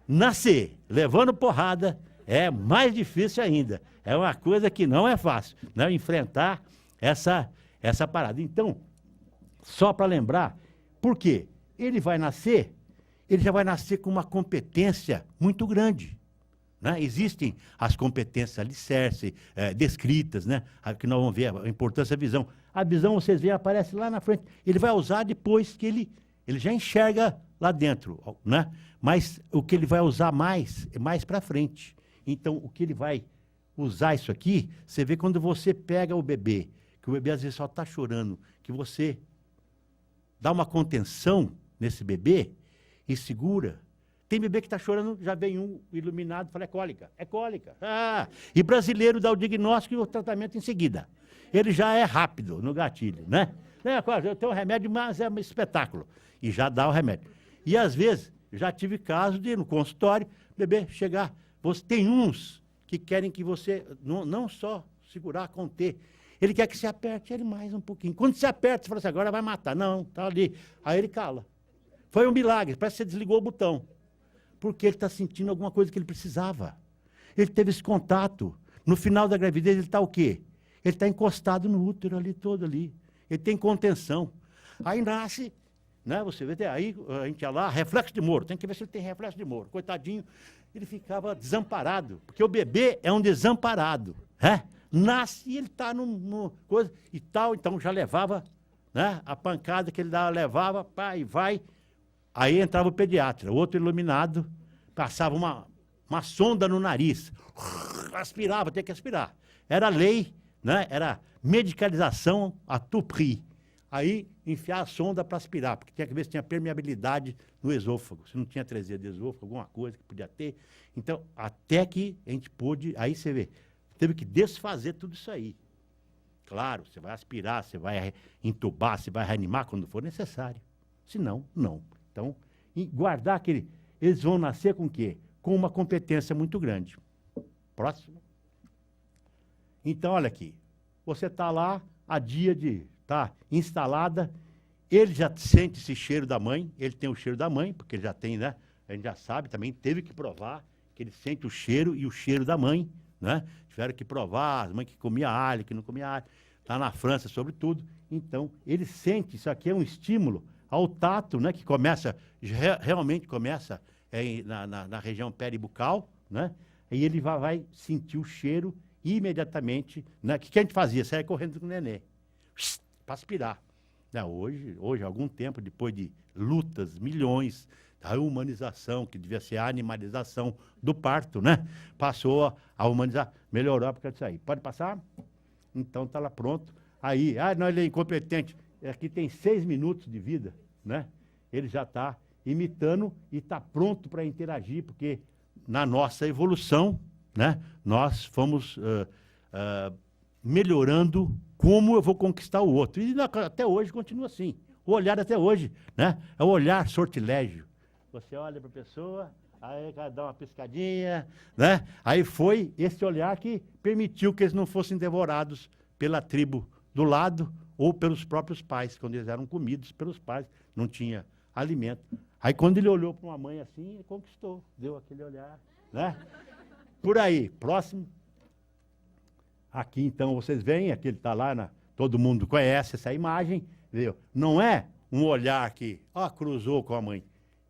nascer, levando porrada, é mais difícil ainda. É uma coisa que não é fácil, né? Enfrentar essa parada. Então, só para lembrar, por quê? Ele vai nascer, ele já vai nascer com uma competência muito grande. Né? Existem as competências alicerce, descritas, né? Que nós vamos ver a importância da visão. A visão, vocês veem, aparece lá na frente. Ele vai usar depois que ele já enxerga lá dentro, né? Mas o que ele vai usar mais é mais para frente. Então, o que ele vai usar isso aqui, você vê quando você pega o bebê, que o bebê às vezes só está chorando, que você dá uma contenção nesse bebê e segura. Tem bebê que está chorando, já vem um iluminado e fala, é cólica, é cólica. E brasileiro dá o diagnóstico e o tratamento em seguida. Ele já é rápido no gatilho, né? Eu tenho um remédio, mas é um espetáculo. E já dá o remédio. E às vezes, já tive caso de, no consultório, bebê chegar. Tem uns que querem que você, não só segurar, conter. Ele quer que você aperte ele mais um pouquinho. Quando você aperta, você fala assim, agora vai matar. Não, tá ali. Aí ele cala. Foi um milagre, parece que você desligou o botão. Porque ele está sentindo alguma coisa que ele precisava. Ele teve esse contato. No final da gravidez, ele está o quê? Ele está encostado no útero ali, todo ali. Ele tem contenção. Aí nasce, né? Você vê, aí a gente ia lá, reflexo de Moro. Tem que ver se ele tem reflexo de Moro. Coitadinho, ele ficava desamparado. Porque o bebê é um desamparado. Nasce e ele está no coisa e tal. Então já levava, né? A pancada que ele dava, levava, pá, e vai. Aí entrava o pediatra, o outro iluminado, passava uma sonda no nariz, aspirava, tem que aspirar. Era lei, né? Era medicalização a tout prix. Aí, enfiar a sonda para aspirar, porque tinha que ver se tinha permeabilidade no esôfago, se não tinha atresia de esôfago, alguma coisa que podia ter. Então, até que a gente pôde, aí você vê, teve que desfazer tudo isso aí. Claro, você vai aspirar, você vai entubar, você vai reanimar quando for necessário. Se não, não. Então, guardar aquele... Eles vão nascer com o quê? Com uma competência muito grande. Próximo. Então, olha aqui. Você está lá, a dia de... Está instalada, ele já sente esse cheiro da mãe, ele tem o cheiro da mãe, porque ele já tem, né? A gente já sabe também, teve que provar que ele sente o cheiro e o cheiro da mãe, né? Tiveram que provar, as mães que comia alho, que não comia alho, está na França, sobretudo. Então, ele sente, isso aqui é um estímulo ao tato, né? Que começa, realmente começa na região peribucal, né? E ele vai sentir o cheiro imediatamente, né? O que a gente fazia? Saia correndo com o nenê. Para aspirar. Hoje, algum tempo, depois de lutas, milhões, a humanização, que devia ser a animalização do parto, né? Passou a humanizar, melhorou por causa disso aí. Pode passar? Então está lá pronto. Aí, não, ele é incompetente. Aqui tem 6 minutos de vida, né? Ele já está imitando e está pronto para interagir, porque na nossa evolução, né, nós fomos melhorando como eu vou conquistar o outro. E até hoje continua assim. O olhar até hoje, né? É o olhar sortilégio. Você olha para a pessoa, aí dá uma piscadinha, né? Aí foi esse olhar que permitiu que eles não fossem devorados pela tribo do lado ou pelos próprios pais, quando eles eram comidos pelos pais, não tinha alimento. Aí quando ele olhou para uma mãe assim, ele conquistou, deu aquele olhar, né? Por aí, próximo. Aqui, então, vocês veem, aqui ele está lá, todo mundo conhece essa imagem, viu? Não é um olhar que, cruzou com a mãe.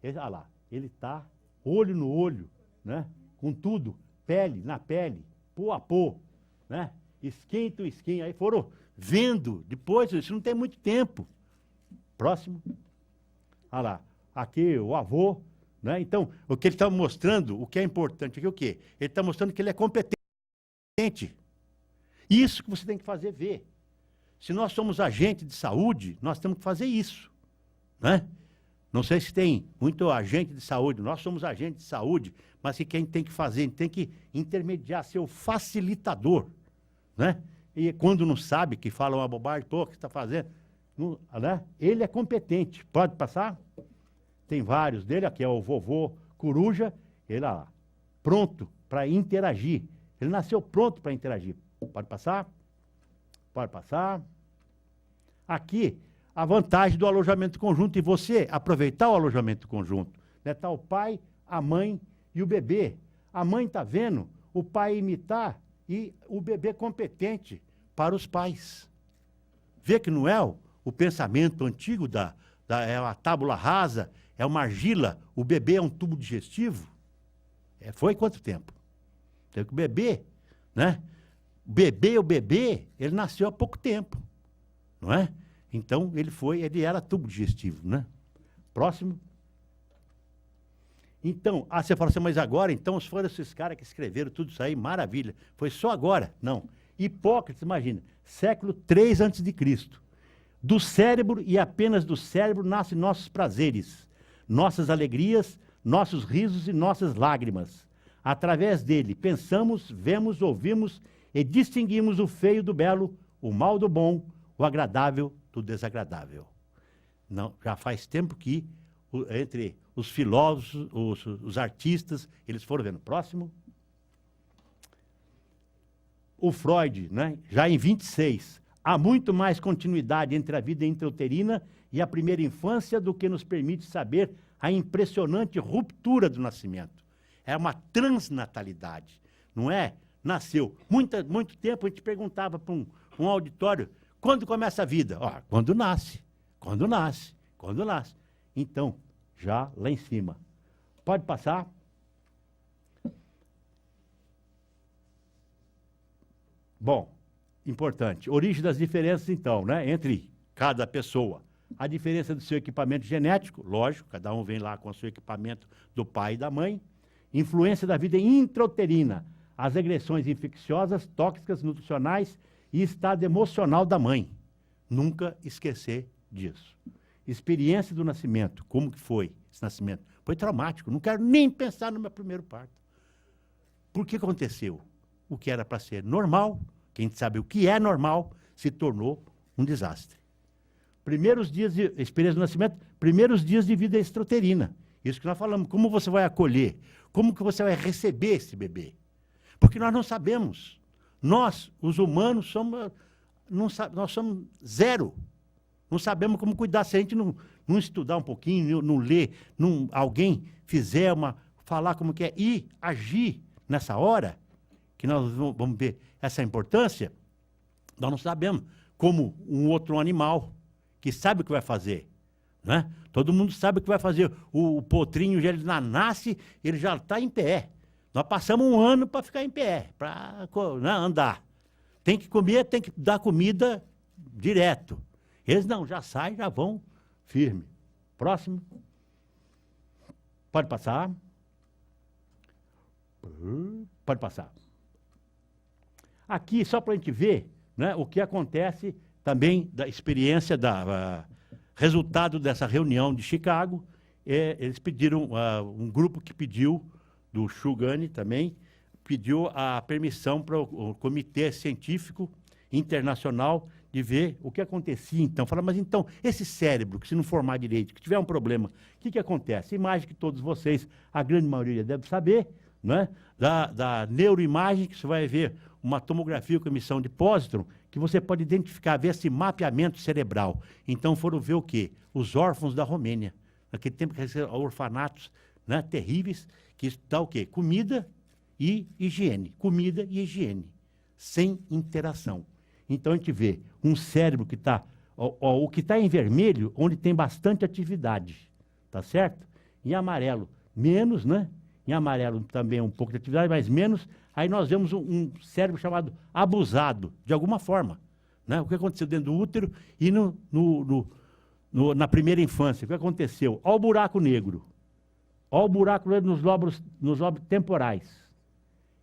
Olha lá, ele está olho no olho, né? Com tudo, pele na pele, pô a pô, né? Skin to skin, aí foram vendo, depois, isso não tem muito tempo. Próximo. Olha lá, aqui o avô, né? Então, o que ele está mostrando, o que é importante aqui, o quê? Ele está mostrando que ele é competente. Isso que você tem que fazer ver. Se nós somos agente de saúde, nós temos que fazer isso, né? Não sei se tem muito agente de saúde, nós somos agente de saúde, mas que quem tem que fazer, tem que intermediar, ser o facilitador, né? E quando não sabe, que fala uma bobagem, o que está fazendo, não, né? Ele é competente. Pode passar? Tem vários dele, aqui é o vovô Coruja, ele lá, pronto para interagir. Ele nasceu pronto para interagir. Pode passar? Pode passar. Aqui, a vantagem do alojamento conjunto e você aproveitar o alojamento conjunto. Está o pai, a mãe e o bebê. A mãe está vendo o pai imitar e o bebê competente para os pais. Vê que não é o pensamento antigo é a tábula rasa, é uma argila, o bebê é um tubo digestivo? Foi quanto tempo? Tem que o bebê, né? O bebê, ele nasceu há pouco tempo, não é? Então, ele era tubo digestivo, né? Próximo. Então, você fala assim, mas agora, então, foram esses caras que escreveram tudo isso aí, maravilha. Foi só agora? Não. Hipócrates, imagina, século 3 a.C. Do cérebro e apenas do cérebro nascem nossos prazeres, nossas alegrias, nossos risos e nossas lágrimas. Através dele, pensamos, vemos, ouvimos e distinguimos o feio do belo, o mal do bom, o agradável do desagradável. Não, já faz tempo que, entre os filósofos, os artistas, eles foram vendo. Próximo. O Freud, né, já em 26, há muito mais continuidade entre a vida intrauterina e a primeira infância do que nos permite saber a impressionante ruptura do nascimento. É uma transnatalidade, não é? Nasceu. Muito tempo a gente perguntava para um auditório, quando começa a vida? Quando nasce, quando nasce, quando nasce. Então, já lá em cima. Pode passar? Bom, importante. Origem das diferenças, então, né, entre cada pessoa. A diferença do seu equipamento genético, lógico, cada um vem lá com o seu equipamento do pai e da mãe. Influência da vida intrauterina, as agressões infecciosas, tóxicas, nutricionais e estado emocional da mãe. nunca esquecer disso. Experiência do nascimento, como que foi esse nascimento? Foi traumático, não quero nem pensar no meu primeiro parto. Por que aconteceu? O que era para ser normal, quem sabe o que é normal, se tornou um desastre. Primeiros dias de experiência do nascimento, primeiros dias de vida extrauterina. Isso que nós falamos, como você vai acolher, como que você vai receber esse bebê? Porque nós não sabemos. Nós, os humanos, nós somos zero. Não sabemos como cuidar. Se a gente não estudar um pouquinho, não ler, alguém fizer falar como que é e agir nessa hora, que nós vamos ver essa importância, nós não sabemos. Como um outro animal, que sabe o que vai fazer. Né? Todo mundo sabe o que vai fazer. O potrinho, ele nasce, ele já está em pé. Nós passamos um ano para ficar em pé, para andar. Tem que comer, tem que dar comida direto. Eles não, já saem, já vão firme. Próximo. Pode passar. Pode passar. Aqui, só para a gente ver, né, o que acontece também da experiência, resultado dessa reunião de Chicago. Eles pediram, um grupo que pediu, do Shugani também, pediu a permissão para o Comitê Científico Internacional de ver o que acontecia. Então, fala, mas então, esse cérebro, que se não formar direito, que tiver um problema, o que acontece? Imagem que todos vocês, a grande maioria deve saber, né? Da neuroimagem, que você vai ver uma tomografia com emissão de pósitron, que você pode identificar, ver esse mapeamento cerebral. Então, foram ver o quê? Os órfãos da Romênia. Naquele tempo que eram orfanatos, né, terríveis, que dá o quê? Comida e higiene. Comida e higiene. Sem interação. Então, a gente vê um cérebro que está... o que está em vermelho, onde tem bastante atividade. Tá certo? Em amarelo, menos, né? Em amarelo também um pouco de atividade, mas menos. Aí nós vemos um cérebro chamado abusado, de alguma forma. Né? O que aconteceu dentro do útero e na primeira infância. O que aconteceu? Olha o buraco negro. Olha o buraco negro nos lóbulos temporais.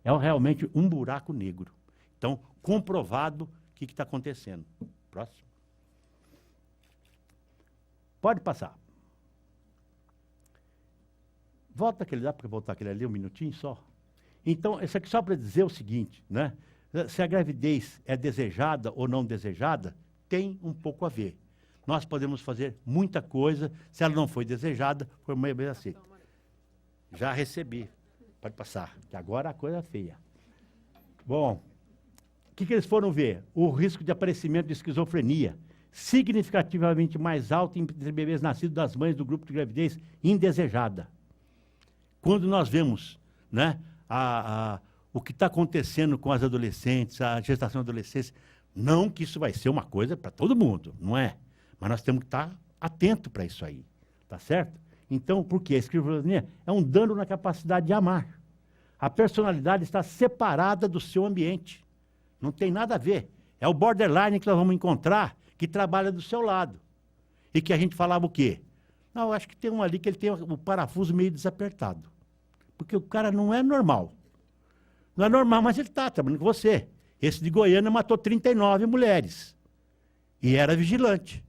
É realmente um buraco negro. Então, comprovado o que está acontecendo. Próximo. Pode passar. Volta aquele, dá para voltar aquele ali um minutinho só? Então, isso aqui só para dizer o seguinte, né? Se a gravidez é desejada ou não desejada, tem um pouco a ver. Nós podemos fazer muita coisa, se ela não foi desejada, foi meio bem aceita. Já recebi. Pode passar, que agora a coisa é feia. Bom, o que eles foram ver? O risco de aparecimento de esquizofrenia, significativamente mais alto entre bebês nascidos das mães do grupo de gravidez indesejada. Quando nós vemos, né, o que está acontecendo com as adolescentes, a gestação da adolescência, não que isso vai ser uma coisa para todo mundo, não é? Mas nós temos que estar atentos para isso aí, tá certo? Então, por quê? A esquizofrenia é um dano na capacidade de amar. A personalidade está separada do seu ambiente. Não tem nada a ver. É o borderline que nós vamos encontrar, que trabalha do seu lado. E que a gente falava o quê? Não, eu acho que tem um ali que ele tem o parafuso meio desapertado. Porque o cara não é normal. Não é normal, mas ele está trabalhando com você. Esse de Goiânia matou 39 mulheres. E era vigilante.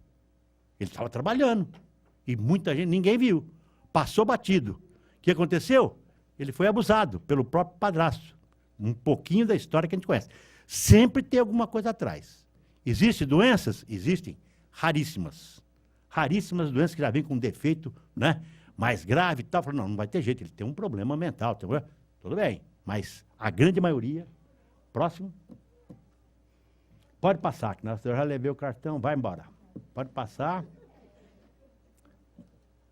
Ele estava trabalhando. E muita gente, ninguém viu. Passou batido. O que aconteceu? Ele foi abusado pelo próprio padrasto. Um pouquinho da história que a gente conhece. Sempre tem alguma coisa atrás. Existem doenças? Existem. Raríssimas. Raríssimas doenças que já vêm com um defeito, né, mais grave e tal. Não vai ter jeito, ele tem um problema mental. Tudo bem, mas a grande maioria... Próximo. Pode passar, que eu já levei o cartão, vai embora. Pode passar.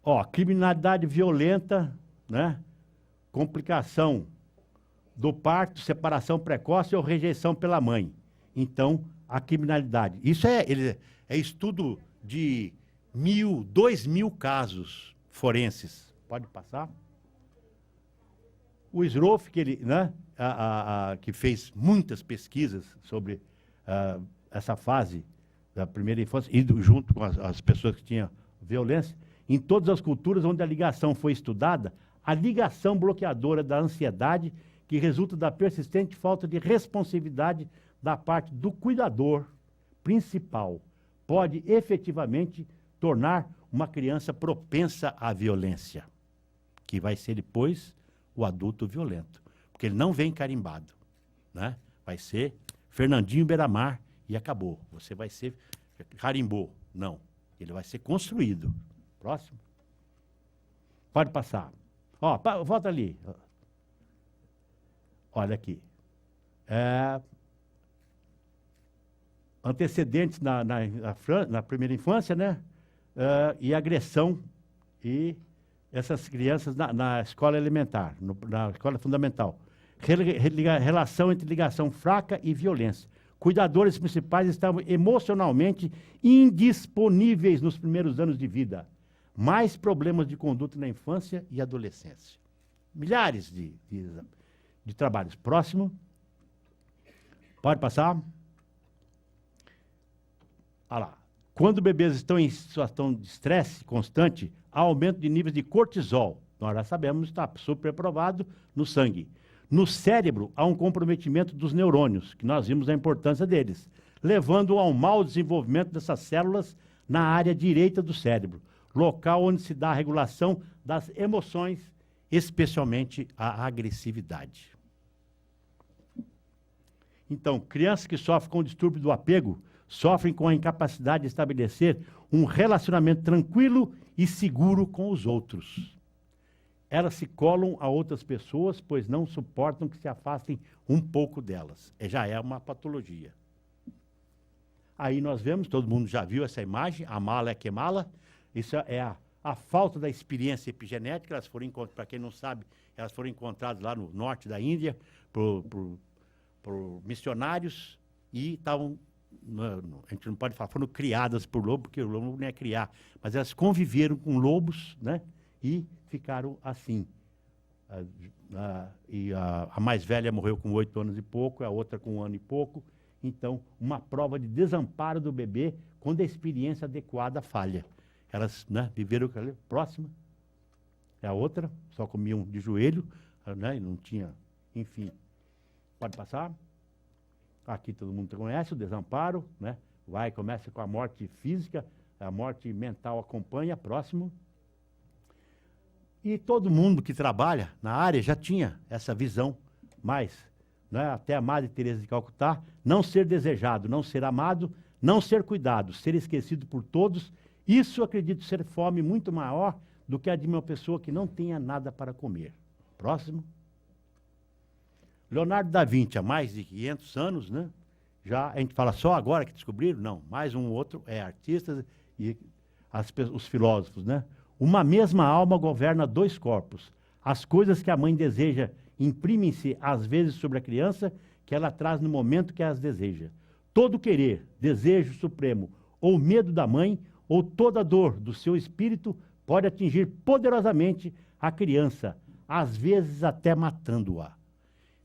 Ó, criminalidade violenta, né? Complicação do parto, separação precoce ou rejeição pela mãe. Então, a criminalidade. Isso é estudo de 2.000 casos forenses. Pode passar. O Sroff, que ele, né, que fez muitas pesquisas sobre essa fase da primeira infância, e junto com as pessoas que tinham violência, em todas as culturas onde a ligação foi estudada, a ligação bloqueadora da ansiedade que resulta da persistente falta de responsividade da parte do cuidador principal pode efetivamente tornar uma criança propensa à violência, que vai ser depois o adulto violento, porque ele não vem carimbado, né? Vai ser Fernandinho Beiramar e acabou. Você vai ser carimbou. Não, ele vai ser construído. Próximo. Pode passar. Ó, volta ali. Olha aqui. Antecedentes na primeira infância, né? E agressão e essas crianças na escola elementar, na escola fundamental. Relação entre ligação fraca e violência. Cuidadores principais estavam emocionalmente indisponíveis nos primeiros anos de vida. Mais problemas de conduta na infância e adolescência. Milhares de trabalhos. Próximo. Pode passar. Olha lá. Quando bebês estão em situação de estresse constante, há aumento de níveis de cortisol. Nós já sabemos, está super provado no sangue. No cérebro, há um comprometimento dos neurônios, que nós vimos a importância deles, levando ao mau desenvolvimento dessas células na área direita do cérebro, local onde se dá a regulação das emoções, especialmente a agressividade. Então, crianças que sofrem com o distúrbio do apego sofrem com a incapacidade de estabelecer um relacionamento tranquilo e seguro com os outros. Elas se colam a outras pessoas, pois não suportam que se afastem um pouco delas. Já é uma patologia. Aí nós vemos, todo mundo já viu essa imagem, a mala é que mala. Isso é a falta da experiência epigenética. Elas foram encontradas, para quem não sabe, elas foram encontradas lá no norte da Índia por missionários e estavam, a gente não pode falar, foram criadas por lobo, porque o lobo não é criar, mas elas conviveram com lobos, né? E ficaram assim. A mais velha morreu com 8 anos e pouco, a outra com 1 ano e pouco. Então, uma prova de desamparo do bebê quando a experiência adequada falha. Elas, né, viveram... Próxima. É a outra, só comiam de joelho, né, e não tinha... Enfim. Pode passar. Aqui todo mundo conhece o desamparo, né? Começa com a morte física, a morte mental acompanha. Próximo. E todo mundo que trabalha na área já tinha essa visão, mas, né, até a Madre Teresa de Calcutá, não ser desejado, não ser amado, não ser cuidado, ser esquecido por todos, isso acredito ser fome muito maior do que a de uma pessoa que não tenha nada para comer. Próximo. Leonardo da Vinci, há mais de 500 anos, né? Já a gente fala só agora que descobriram? Não, mais um outro é artistas e os filósofos, né? Uma mesma alma governa 2 corpos. As coisas que a mãe deseja imprimem-se, às vezes, sobre a criança, que ela traz no momento que as deseja. Todo querer, desejo supremo, ou medo da mãe, ou toda dor do seu espírito, pode atingir poderosamente a criança, às vezes até matando-a.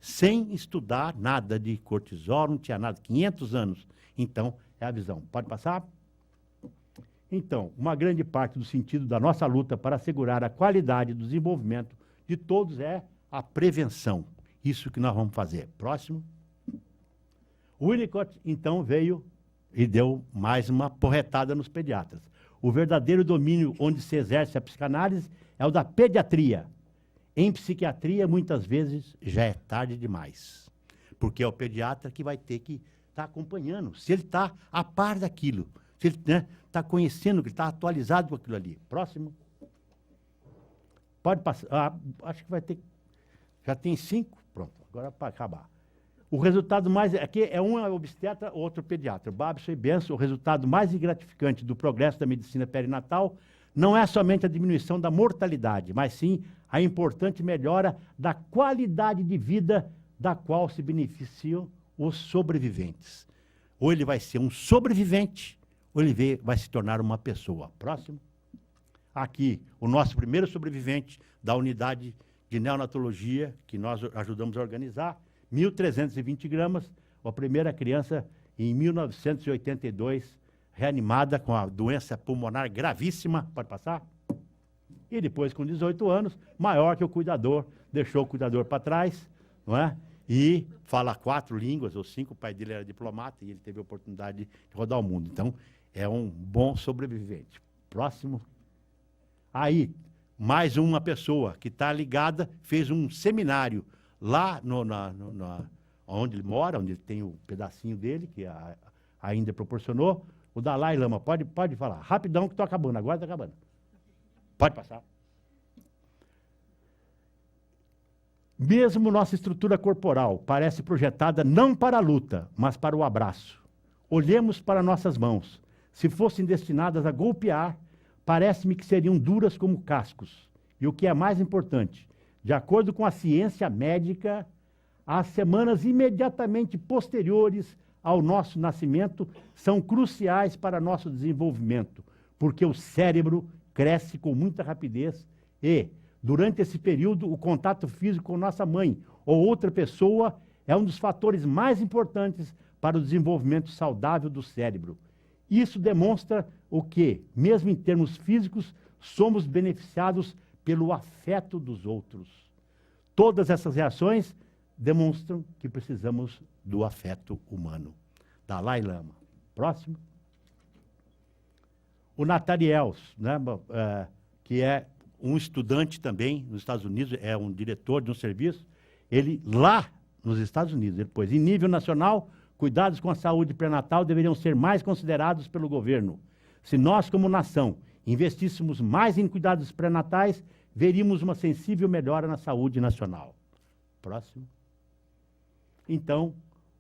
Sem estudar nada de cortisol, não tinha nada, 500 anos. Então, é a visão. Pode passar? Então, uma grande parte do sentido da nossa luta para assegurar a qualidade do desenvolvimento de todos é a prevenção. Isso que nós vamos fazer. Próximo. O Winnicott, então, veio e deu mais uma porretada nos pediatras. O verdadeiro domínio onde se exerce a psicanálise é o da pediatria. Em psiquiatria, muitas vezes, já é tarde demais. Porque é o pediatra que vai ter que estar acompanhando. Se ele está a par daquilo, se ele, né, está conhecendo, que está atualizado com aquilo ali. Próximo. Pode passar. Acho que vai ter. Já tem 5. Pronto, agora para acabar. O resultado mais. Aqui é um obstetra, outro pediatra. Babson e Benson, o resultado mais gratificante do progresso da medicina perinatal não é somente a diminuição da mortalidade, mas sim a importante melhora da qualidade de vida da qual se beneficiam os sobreviventes. Ou ele vai ser um sobrevivente, ou ele vai se tornar uma pessoa. Próximo. Aqui, o nosso primeiro sobrevivente da unidade de neonatologia, que nós ajudamos a organizar, 1.320 gramas, a primeira criança em 1982, reanimada com a doença pulmonar gravíssima. Pode passar? E depois, com 18 anos, maior que o cuidador, deixou o cuidador para trás, não é? e fala 4 línguas ou 5. O pai dele era diplomata e ele teve a oportunidade de rodar o mundo. Então, é um bom sobrevivente. Próximo. Aí, mais uma pessoa que está ligada, fez um seminário lá onde ele mora, onde ele tem o pedacinho dele, que ainda proporcionou. O Dalai Lama, pode falar. Rapidão que estou acabando, agora está acabando. Pode passar. Mesmo nossa estrutura corporal parece projetada não para a luta, mas para o abraço. Olhemos para nossas mãos. Se fossem destinadas a golpear, parece-me que seriam duras como cascos. E o que é mais importante, de acordo com a ciência médica, as semanas imediatamente posteriores ao nosso nascimento são cruciais para nosso desenvolvimento, porque o cérebro cresce com muita rapidez e, durante esse período, o contato físico com nossa mãe ou outra pessoa é um dos fatores mais importantes para o desenvolvimento saudável do cérebro. Isso demonstra o que, mesmo em termos físicos, somos beneficiados pelo afeto dos outros. Todas essas reações demonstram que precisamos do afeto humano. Dalai Lama. Próximo. O Natariel, né, que é um estudante também nos Estados Unidos, é um diretor de um serviço. Ele, lá nos Estados Unidos, ele pôs, em nível nacional, cuidados com a saúde pré-natal deveriam ser mais considerados pelo governo. Se nós, como nação, investíssemos mais em cuidados pré-natais, veríamos uma sensível melhora na saúde nacional. Próximo. Então,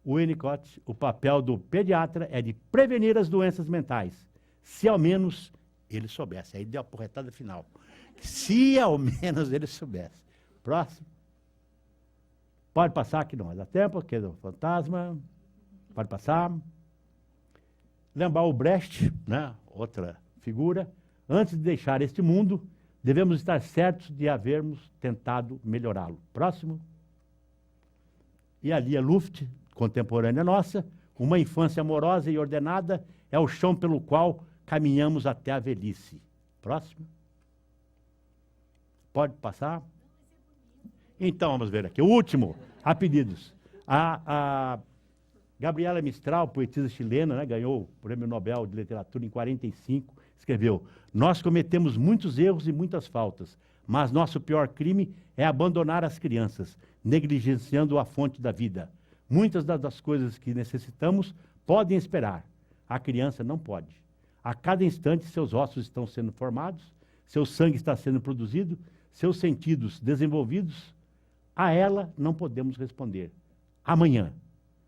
o Winnicott, o papel do pediatra é de prevenir as doenças mentais, se ao menos ele soubesse. Aí deu a porretada final. Se ao menos ele soubesse. Próximo. Pode passar, que não vai dar tempo, que é do fantasma. Pode passar. Lembrar o Brecht, né, outra figura. Antes de deixar este mundo, devemos estar certos de havermos tentado melhorá-lo. Próximo. E a Lia Luft, contemporânea nossa, uma infância amorosa e ordenada é o chão pelo qual caminhamos até a velhice. Próximo. Pode passar? Então, vamos ver aqui. O último, apelidos. A Gabriela Mistral, poetisa chilena, né, ganhou o Prêmio Nobel de Literatura em 1945, escreveu: nós cometemos muitos erros e muitas faltas, mas nosso pior crime é abandonar as crianças, negligenciando a fonte da vida. Muitas das coisas que necessitamos podem esperar. A criança não pode. A cada instante, seus ossos estão sendo formados, seu sangue está sendo produzido, seus sentidos desenvolvidos. A ela não podemos responder. Amanhã.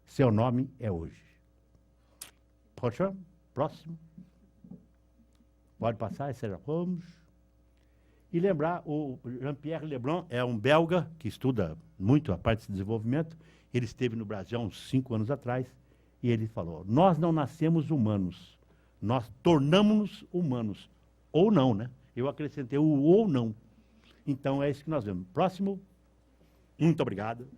Seu nome é hoje. Poxa, próximo. Pode passar, Sherlock Holmes. E lembrar, o Jean-Pierre Lebrun é um belga que estuda muito a parte de desenvolvimento. Ele esteve no Brasil há uns 5 anos atrás e ele falou: nós não nascemos humanos, nós tornamos-nos humanos. Ou não, né? Eu acrescentei o ou não. Então é isso que nós vemos. Próximo. Muito obrigado.